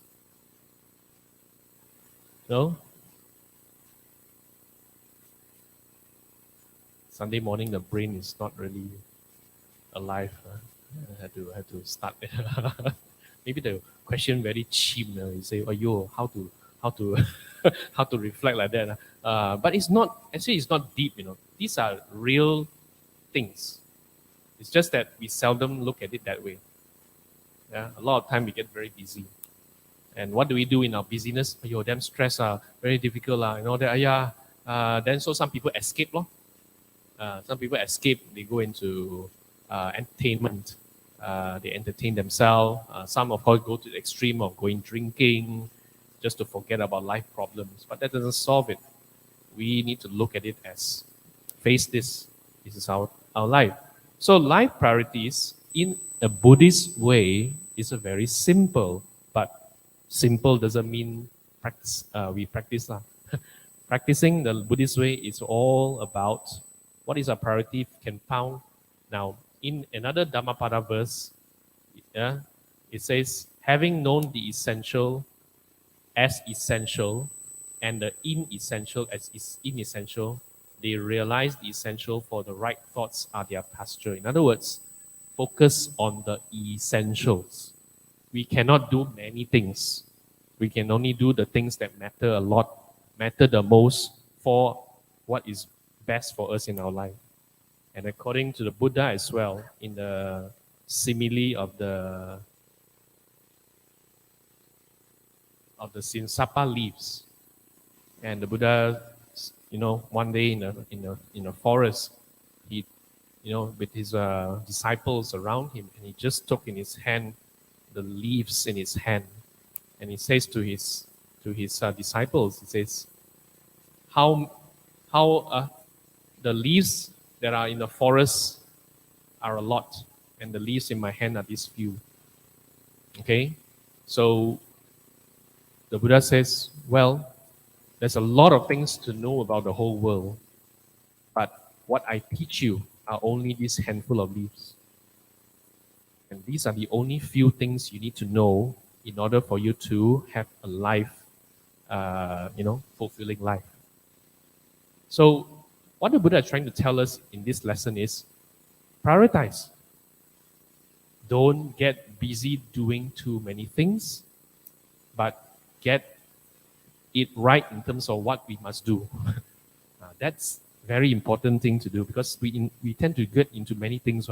No? Sunday morning, the brain is not really alive. I had to start. Maybe the question very cheap. You say, how to how to reflect like that. But it's not. Actually, it's not deep. These are real things. It's just that we seldom look at it that way. Yeah, a lot of time we get very busy. And what do we do in our busyness? Damn stress, very difficult, then so some people escape, some people escape, they go into entertainment, they entertain themselves. Some, of course, go to the extreme of going drinking just to forget about life problems. But that doesn't solve it. We need to look at it as, face this. This is our life. So life priorities in a Buddhist way is a very simple, but simple doesn't mean practice. We practice lah. Practicing the Buddhist way is all about what is our priority can found. Now, in another Dhammapada verse, yeah, it says, having known the essential as essential and the inessential as is inessential, they realize the essential for the right thoughts are their pasture. In other words, focus on the essentials. We cannot do many things. We can only do the things that matter a lot, matter the most for what is best for us in our life. And according to the Buddha as well, in the simile of the sinsapa leaves, and the Buddha, one day in a forest, he, with his disciples around him, and he just took in his hand the leaves in his hand, and he says to his disciples, he says, how the leaves that are in the forest are a lot, and the leaves in my hand are these few. Okay, so the Buddha says, well, there's a lot of things to know about the whole world, but what I teach you are only this handful of leaves. And these are the only few things you need to know in order for you to have a life, fulfilling life. So what the Buddha is trying to tell us in this lesson is prioritize. Don't get busy doing too many things, but get it right in terms of what we must do. That's very important thing to do, because we tend to get into many things,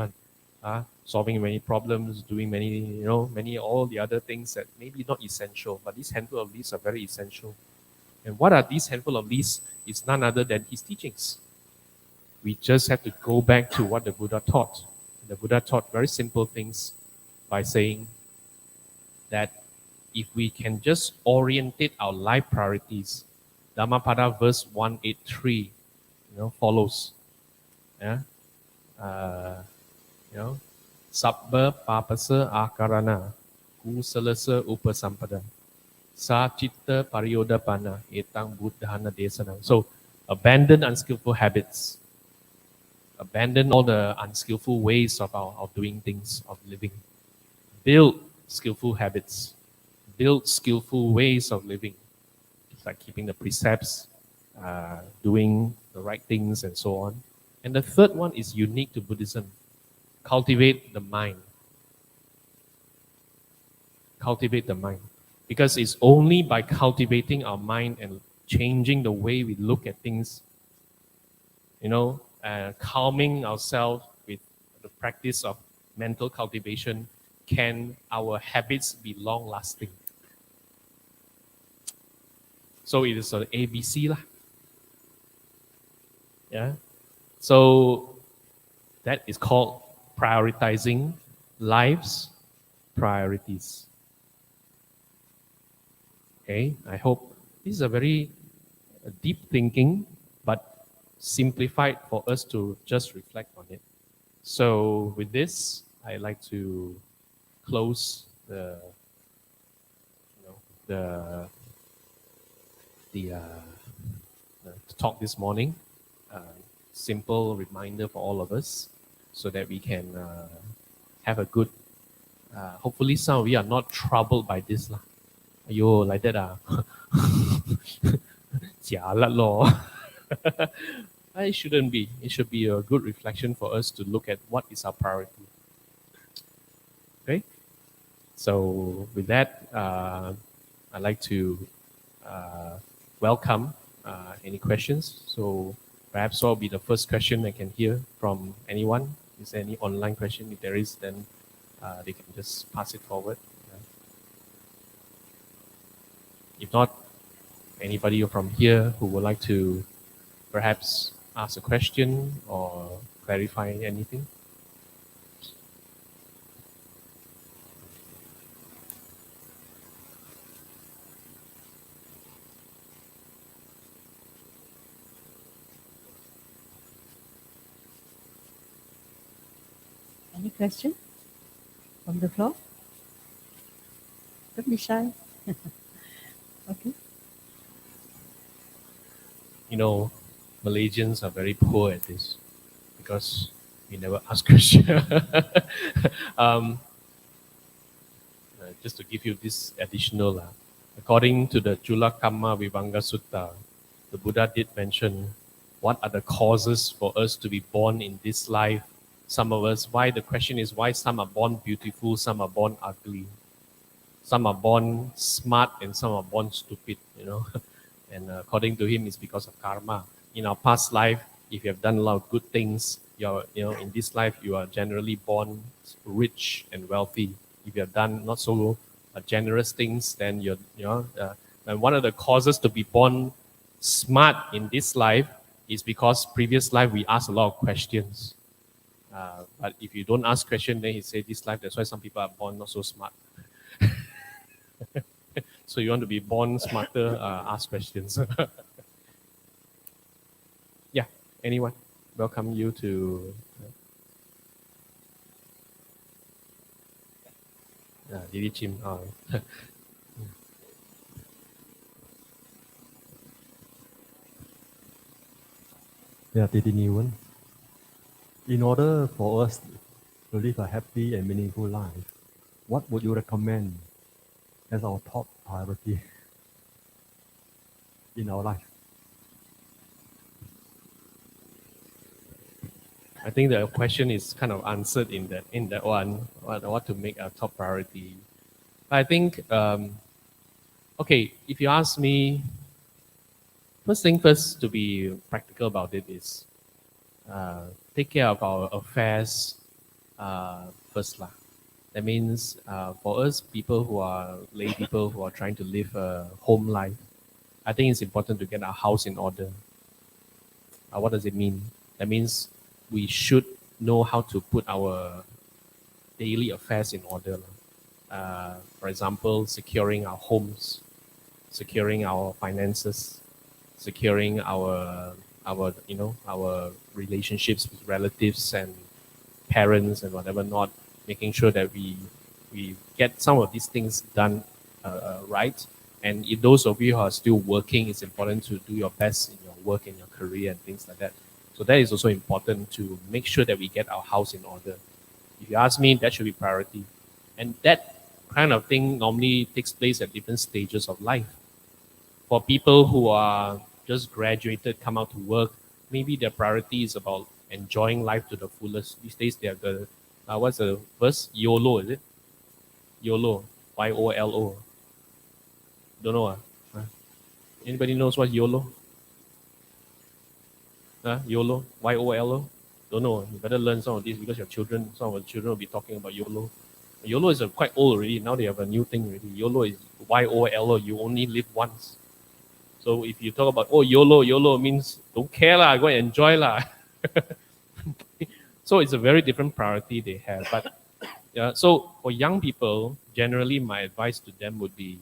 solving many problems, doing many all the other things that maybe not essential, but this handful of these are very essential. And what are these handful of these? It's none other than his teachings. We just have to go back to what the Buddha taught. The Buddha taught very simple things by saying that if we can just orientate our life priorities, Dhammapada verse 183, follows. Yeah, Sabba papasa akarana kusalasa upasampada sa citta pariyodapana etang buddhana desana. So abandon unskillful habits. Abandon all the unskillful ways of doing things, of living. Build skillful habits. Build skillful ways of living. It's like keeping the precepts, doing the right things, and so on. And the third one is unique to Buddhism. Cultivate the mind. Cultivate the mind. Because it's only by cultivating our mind and changing the way we look at things, calming ourselves with the practice of mental cultivation, can our habits be long-lasting. So it is an ABC lah. Yeah. So that is called prioritizing life's priorities. Okay, I hope this is a very deep thinking, but simplified for us to just reflect on it. So with this, I'd like to close the talk this morning. Simple reminder for all of us, so that we can have a good. Hopefully, some of you are not troubled by this lah. Ayo, like that jialat lor. It shouldn't be. It should be a good reflection for us to look at what is our priority. Okay. So with that, I'd like to welcome any questions. So perhaps what will be the first question I can hear from anyone? Is there any online question? If there is, then they can just pass it forward. If not, anybody from here who would like to perhaps ask a question or clarify anything? Any question from the floor? Don't be shy. Okay. You know, Malaysians are very poor at this because we never ask questions. um, just to give you this additional, according to the Chulakamma Vivanga Sutta, the Buddha did mention what are the causes for us to be born in this life. Some of us, why the question is why some are born beautiful, some are born ugly, some are born smart, and some are born stupid, And according to him, it's because of karma. In our past life, if you have done a lot of good things, in this life, you are generally born rich and wealthy. If you have done not so generous things, then and one of the causes to be born smart in this life is because previous life we asked a lot of questions. But if you don't ask questions, then he say this life, that's why some people are born not so smart. So you want to be born smarter, ask questions. Yeah, anyone? Welcome you to Didi Chim. Yeah, Didi Niwan. In order for us to live a happy and meaningful life, what would you recommend as our top priority in our life? I think the question is kind of answered in that one. What to make a top priority? I think okay. If you ask me, first thing first, to be practical about it is take care of our affairs first lah. That means for us people who are lay people who are trying to live a home life, I think it's important to get our house in order. What does it mean? That means we should know how to put our daily affairs in order. For example, securing our homes, securing our finances, securing our relationships with relatives and parents and whatever not, making sure that we get some of these things done right. And if those of you who are still working, it's important to do your best in your work and your career and things like that. So that is also important to make sure that we get our house in order. If you ask me, that should be priority. And that kind of thing normally takes place at different stages of life. For people who are just graduated, come out to work, maybe their priority is about enjoying life to the fullest. These days they have the, what's the verse? YOLO, is it? YOLO, YOLO. Don't know. Anybody knows what YOLO? YOLO, YOLO? Don't know. You better learn some of this because some of the children will be talking about YOLO. YOLO is quite old already. Now they have a new thing already. YOLO is YOLO. You only live once. So if you talk about, YOLO means don't care lah, go and enjoy lah. So it's a very different priority they have. But so for young people, generally my advice to them would be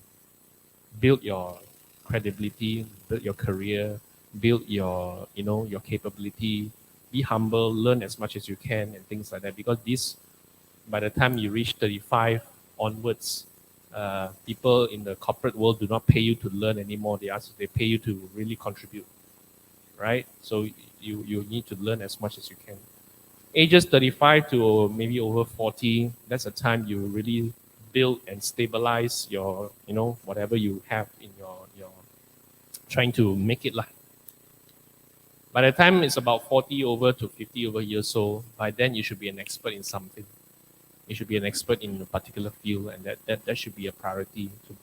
build your credibility, build your career, build your your capability, be humble, learn as much as you can and things like that. Because this, by the time you reach 35 onwards, people in the corporate world do not pay you to learn anymore. They pay you to really contribute, right? So you need to learn as much as you can. Ages 35 to maybe over 40, that's a time you really build and stabilize your, whatever you have in your trying to make it lah. By the time it's about 40 over to 50 over years old, by then you should be an expert in something. You should be an expert in a particular field, and that should be a priority to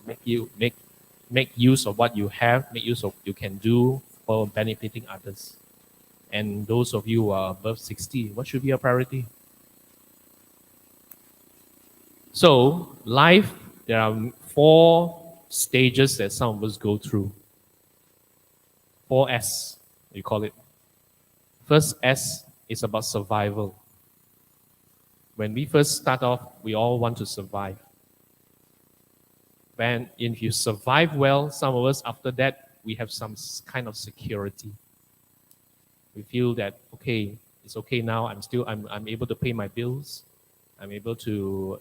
make use of what you have, make use of what you can do for benefiting others. And those of you who are above 60, what should be a priority? So, life, there are 4 stages that some of us go through. 4S, you call it. First S is about survival. When we first start off, we all want to survive. If you survive well, some of us after that, we have some kind of security. We feel that, okay, it's okay now. I'm able to pay my bills. I'm able to,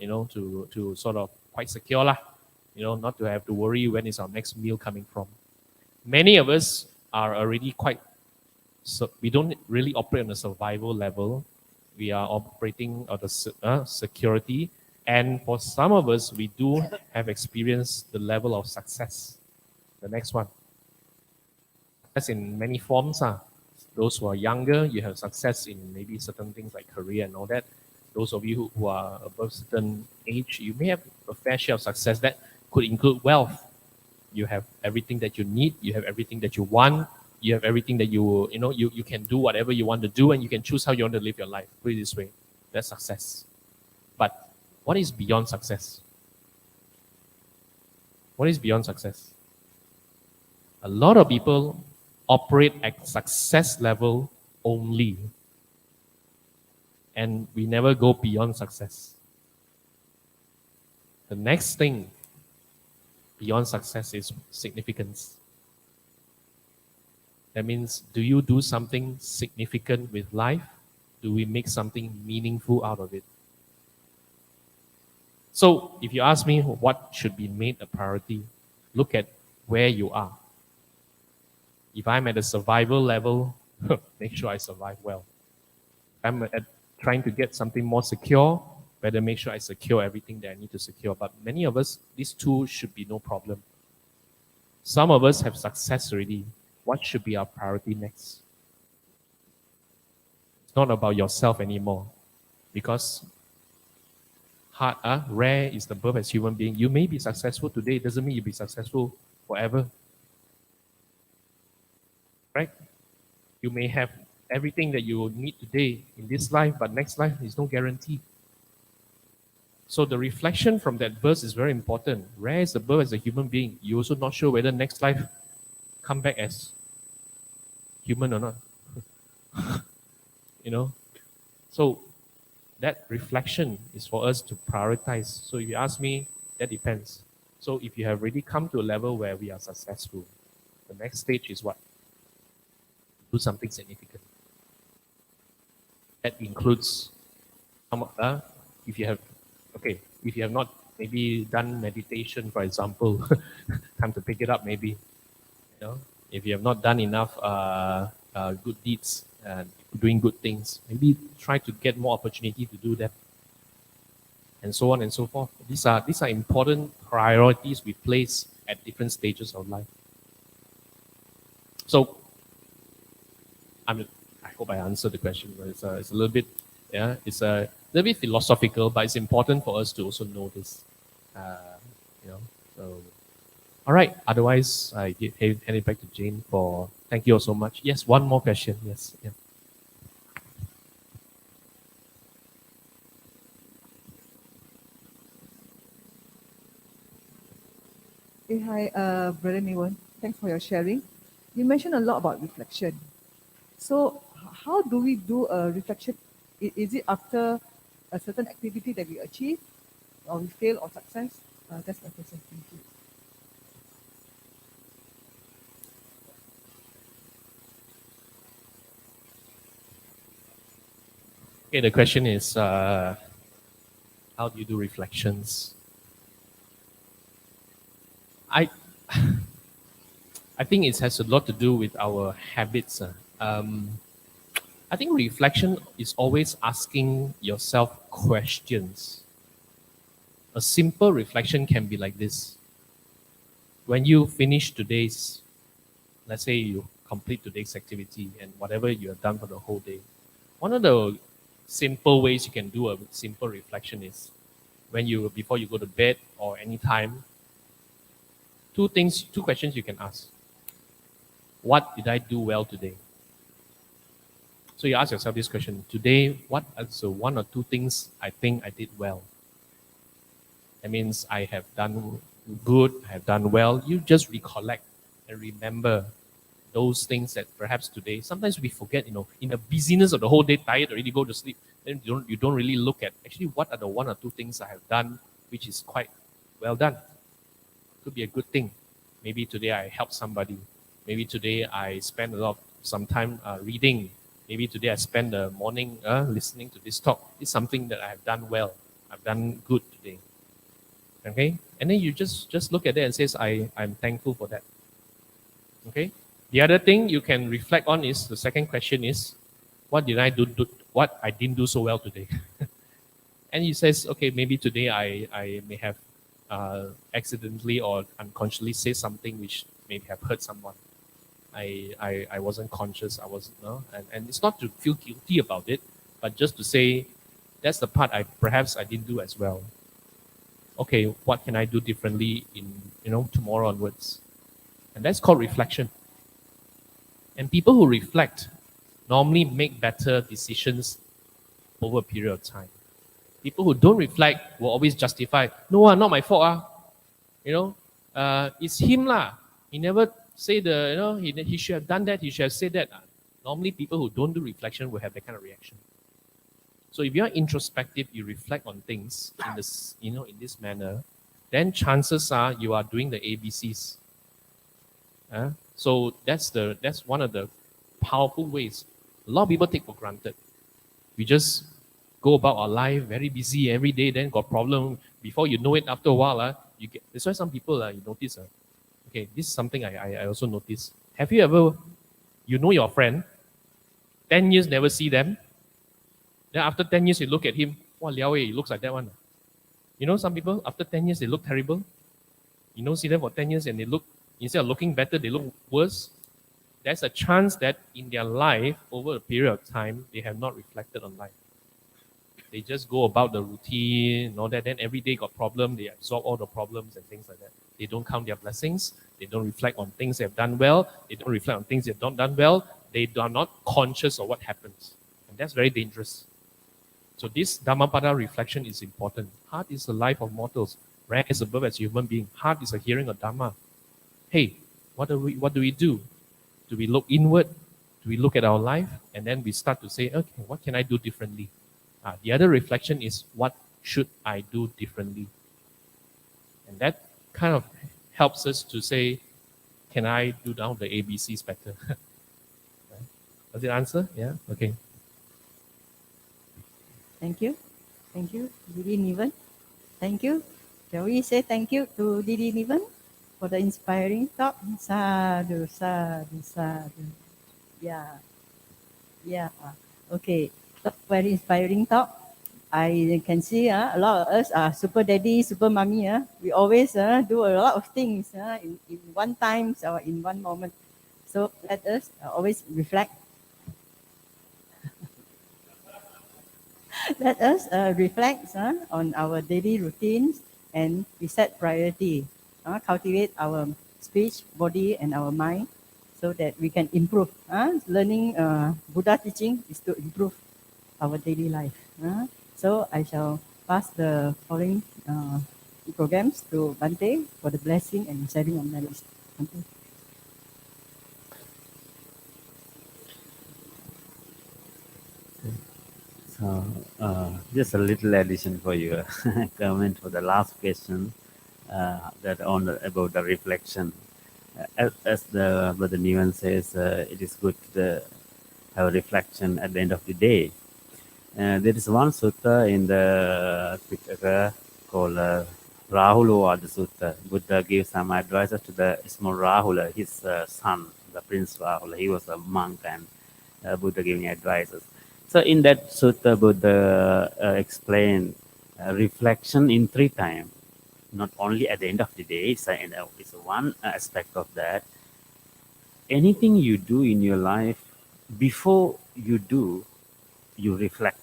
to sort of quite secure lah. not to have to worry when is our next meal coming from. Many of us are already so we don't really operate on a survival level. We are operating on the security. And for some of us, we do have experienced the level of success. The next one. That's in many forms. Those who are younger, you have success in maybe certain things like career and all that. Those of you who are above certain age, you may have a fair share of success that could include wealth. You have everything that you need. You have everything that you want. You have everything that you can do whatever you want to do, and you can choose how you want to live your life. Put it this way, that's success. But what is beyond success? What is beyond success? A lot of people operate at success level only, and we never go beyond success. The next thing beyond success is significance. That means, do you do something significant with life? Do we make something meaningful out of it? So, if you ask me what should be made a priority, look at where you are. If I'm at a survival level, make sure I survive well. If I'm trying to get something more secure, better make sure I secure everything that I need to secure. But many of us, these two should be no problem. Some of us have success already. What should be our priority next? It's not about yourself anymore. Because rare is the birth as human being. You may be successful today, it doesn't mean you'll be successful forever. Right? You may have everything that you need today in this life, but next life is no guarantee. So the reflection from that verse is very important. Rare is the birth as a human being. You're also not sure whether next life come back as human or not. So that reflection is for us to prioritize. So if you ask me, that depends. So if you have already come to a level where we are successful, the next stage is what? Do something significant. That includes if you have not maybe done meditation, for example, time to pick it up maybe. If you have not done enough good deeds and doing good things, maybe try to get more opportunity to do that, and so on and so forth. These are important priorities we place at different stages of life. So, I hope I answered the question. But it's a little bit, it's a little bit philosophical, but it's important for us to also know this. So, all right. Otherwise, I hand it back to Jane for. Thank you all so much. Yes, one more question. Yes. Yeah. Hey, hi, Brother Niwan. Thanks for your sharing. You mentioned a lot about reflection. So, how do we do a reflection? Is it after a certain activity that we achieve, or we fail, or success? That's my question. Thank you. Okay, the question is, how do you do reflections? I think it has a lot to do with our habits. I think reflection is always asking yourself questions. A simple reflection can be like this. When you finish today's, let's say you complete today's activity and whatever you have done for the whole day, one of the simple ways you can do a simple reflection is before you go to bed or any time, two questions you can ask. What did I do well today? So you ask yourself this question. Today, what are the one or two things I think I did well? That means I have done good, I have done well. You just recollect and remember those things that perhaps today, sometimes we forget, in the busyness of the whole day, tired already, go to sleep. Then you don't really look at actually what are the one or two things I have done which is quite well done. Could be a good thing. Maybe today I helped somebody. Maybe today I spent some time reading. Maybe today I spend the morning listening to this talk. It's something that I have done well. I've done good today. Okay, and then you just look at it and says, I'm thankful for that. Okay. The other thing you can reflect on is the second question is, what did I do what I didn't do so well today? And he says, okay, maybe today I may have accidentally or unconsciously said something which may have hurt someone. I wasn't conscious. I was no, and it's not to feel guilty about it, but just to say that's the part perhaps I didn't do as well. Okay, what can I do differently in tomorrow onwards? And that's called reflection. And people who reflect normally make better decisions over a period of time. People who don't reflect will always justify, no, not my fault. It's him lah. He never say he should have done that, he should have said that. Normally people who don't do reflection will have that kind of reaction. So if you're introspective, you reflect on things in this, in this manner, then chances are you are doing the ABCs. So that's one of the powerful ways. A lot of people take for granted. We just go about our life very busy every day, then got problem. Before you know it, after a while, you get. That's why some people you notice. Okay, this is something I also noticed. Have you ever, your friend, 10 years never see them, then after 10 years you look at him, wow, Liao he looks like that one. Some people after 10 years they look terrible. You don't see them for 10 years and they look, instead of looking better, they look worse. There's a chance that in their life, over a period of time, they have not reflected on life. They just go about the routine and all that. Then every day got problem. They absorb all the problems and things like that. They don't count their blessings. They don't reflect on things they have done well. They don't reflect on things they have not done well. They are not conscious of what happens. And that's very dangerous. So this Dhammapada reflection is important. Heart is the life of mortals. Rank is above as a human being. Heart is a hearing of Dhamma. Hey, what do we do? Do we look inward? Do we look at our life? And then we start to say, okay, what can I do differently? The other reflection is, what should I do differently? And that kind of helps us to say, can I do down the ABCs better? Right? Does it answer? Yeah? Okay. Thank you. Thank you, Didi Niven. Thank you. Shall we say thank you to Didi Niven for the inspiring talk? Sadhu, sadhu, sadhu. Yeah. Yeah. Okay. Very inspiring talk. I can see a lot of us are super daddy, super mommy. We always do a lot of things in one time or in one moment. So let us always reflect. Let us reflect on our daily routines and we set priority. Cultivate our speech, body, and our mind so that we can improve. Learning Buddha teaching is to improve our daily life. So I shall pass the following programs to Bante for the blessing and sharing of knowledge. Bante. So, just a little addition for your comment for the last question about the reflection. As the Brother Nivan says, it is good to have a reflection at the end of the day. There is one sutta in the Pitaka called Rahulawada Sutta. Buddha gave some advices to the small Rahula, his son, the Prince Rahula. He was a monk and Buddha giving advices. So in that sutta, Buddha explained reflection in 3 times. Not only at the end of the day, it's one aspect of that. Anything you do in your life, before you do, you reflect.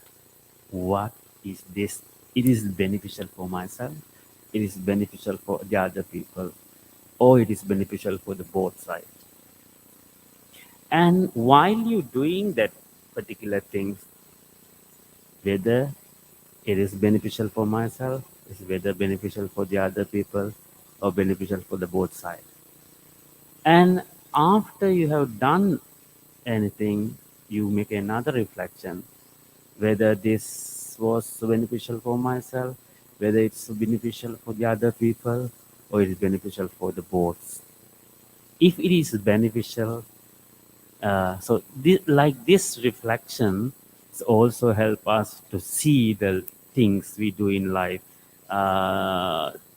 What is this? It is beneficial for myself. It is beneficial for the other people. Or it is beneficial for the both sides. And while you're doing that particular things, whether it is beneficial for myself, is whether beneficial for the other people, or beneficial for the both sides. And after you have done anything, you make another reflection, whether this was beneficial for myself, whether it's beneficial for the other people, or it is beneficial for the both. If it is beneficial, so this reflection also help us to see the things we do in life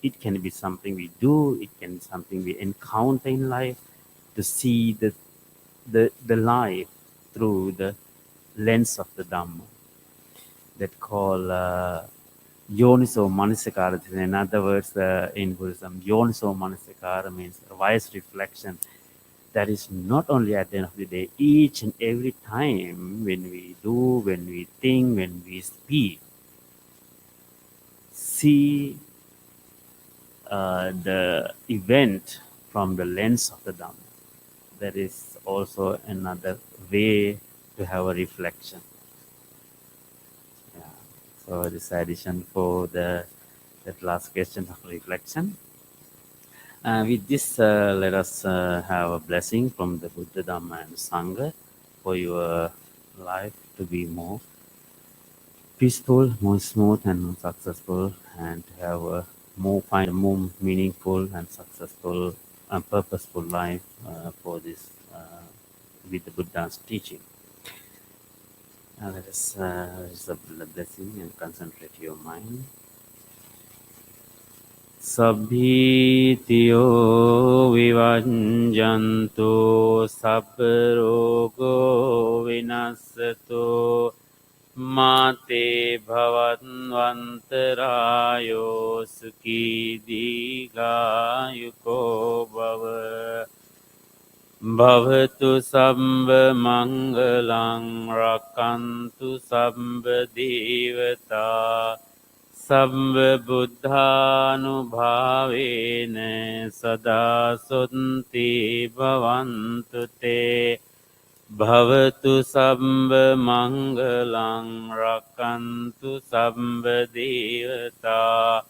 It can be something we do, it can be something we encounter in life, to see the life through the lens of the Dhamma. That call Yoniso Manasikara. In other words, in Buddhism, Yoniso Manasikara means wise reflection. That is not only at the end of the day, each and every time when we do, when we think, when we speak, see the event from the lens of the Dhamma. That is also another way to have a reflection. Yeah. So this addition for that last question of reflection. With this, let us have a blessing from the Buddha, Dhamma, and Sangha for your life to be more peaceful, more smooth, and more successful, and to have find a more meaningful and successful and purposeful life for this with the Buddha's teaching. Let us accept the blessing and concentrate your mind. Sabbhitiyo vivanjantu sabbarogo vinassato mate bhavanvantarayo sukhi digayuko bhava bhavatu sabba mangalang rakantu sabba devata sabba buddhanubhavena sada sunti bhavantu te bhavatu sabba mangalang rakantu sabba devata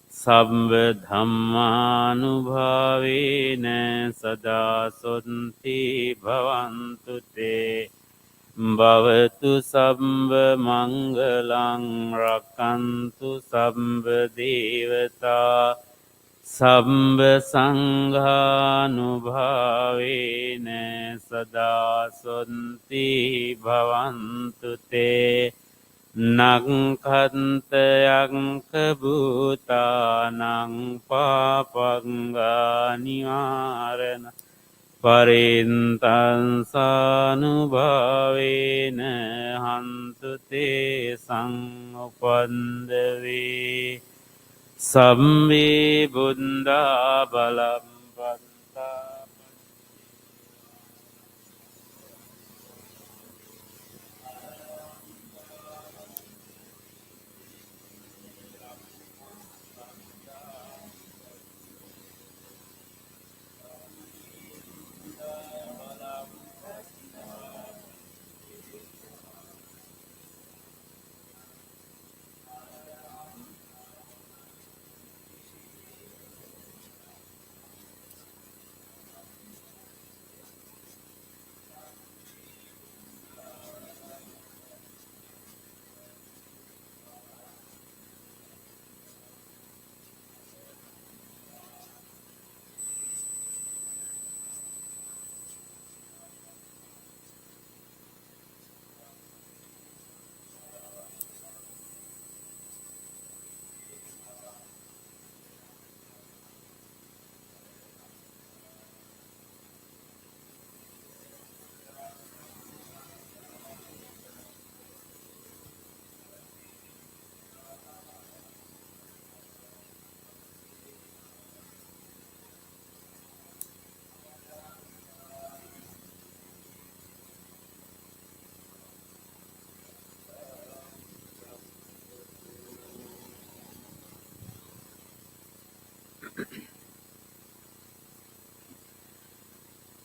sabba dhammanubhavena sada sunti bhavantu te bhavatu sabba mangalang rakantu sabba devata sabba sanghanubhavena sada sunti bhavantu te nakkhantayakka bhutanang papanga nivarana parintansanubhavena hantu te samupandave Sambe Buddha Balam Banta.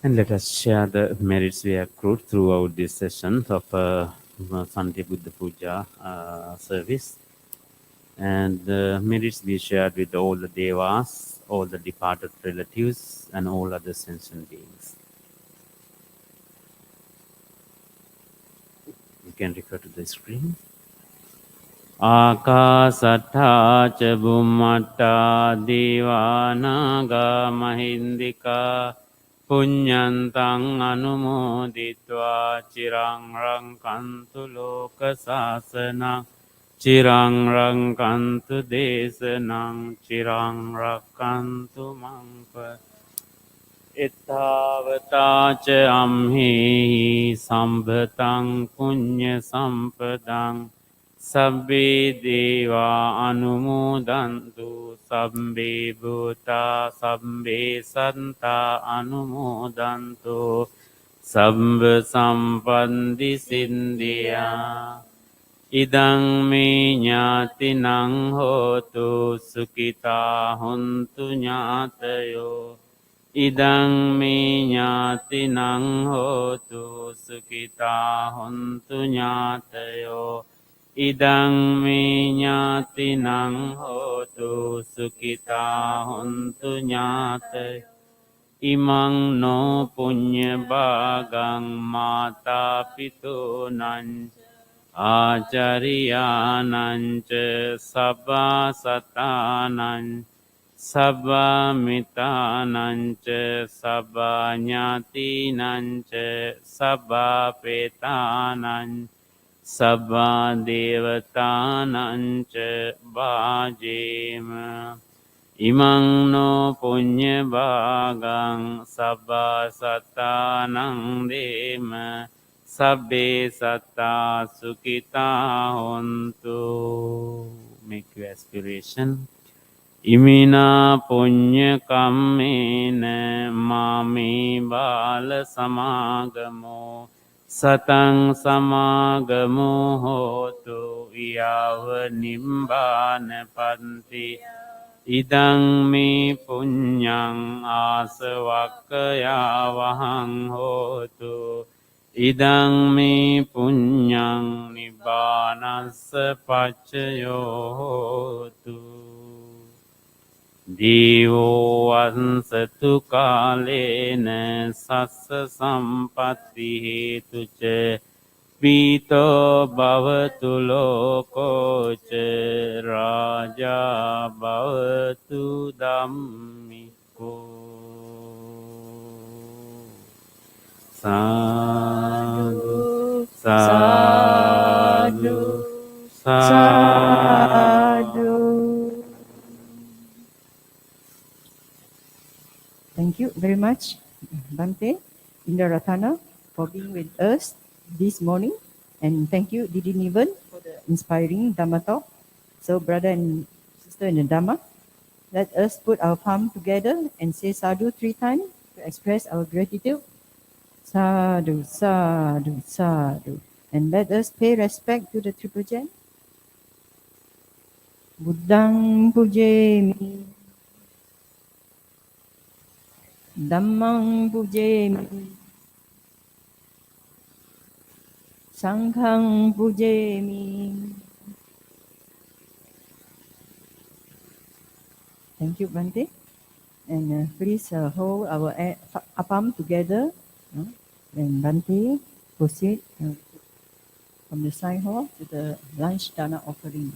And let us share the merits we accrued throughout this session of Sunday Buddha Puja service. And the merits we shared with all the devas, all the departed relatives, and all other sentient beings. You can refer to the screen. Akasattha ca bhummatta devanaga mahindika punyantang anumoditva cirang rangkantu loka sasana Chirang Rankantu Desanang Chirang Rakantu Mangpa Ittavata Cha Amhi Sambhatang Punya Sampadang Sabbe Deva Anumodantu Sabbe Bhuta Sabbe Santa Anumodantu Sabba Sampandi Sindhya Idang me ñātinang hotu sukita hontu ñātayo. Idang me ñātinang hotu sukita hontu ñātayo. Idang me ñātinang hotu sukita hontu ñātayo. Imang no punya bagang mata pitu nanca. Acariyananca sabba satananca sabba mitananca sabba ñatinanca sabba petananca sabba devatananca bhajema. Imang no punya bagang sabba satanang dema. Sabbe satta sukita hontu. Make your aspiration. Imina punya kammena mami bala samagamo. Satang samagamo hotu yava nimbana panti. Idang me punyang asavakaya vahang hotu. Idang me punyang nibbanassa paccayotu. Devo vansatu kalena sassa sampatti hetuca pito bhavatu lokoca raja bhavatu dhammiko. Sadhu, sadhu, sadhu. Thank you very much, Bante Indaratana, for being with us this morning. And thank you, Didi Niven, for the inspiring Dhamma talk. So, brother and sister in the Dhamma, let us put our palm together and say sadhu 3 times to express our gratitude. Sadhu, sadhu, sadhu. And let us pay respect to the Triple Gem. Buddhang pujemi. Dhammang pujemi. Sanghang pujemi. Thank you, Bante. And please hold our palm together. And Bante proceed from the side hall to the lunch dana offering.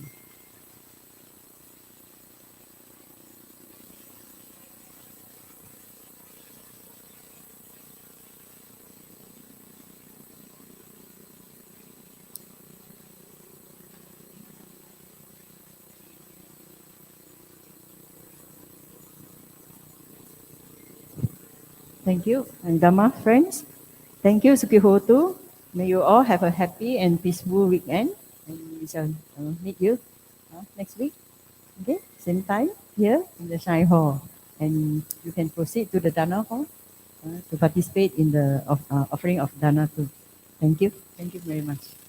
Thank you. And Dhamma friends, thank you, Sukihotu. May you all have a happy and peaceful weekend. And we shall meet you next week. Okay, same time here in the Shai Hall. And you can proceed to the Dana Hall to participate in the offering of Dana too. Thank you. Thank you very much.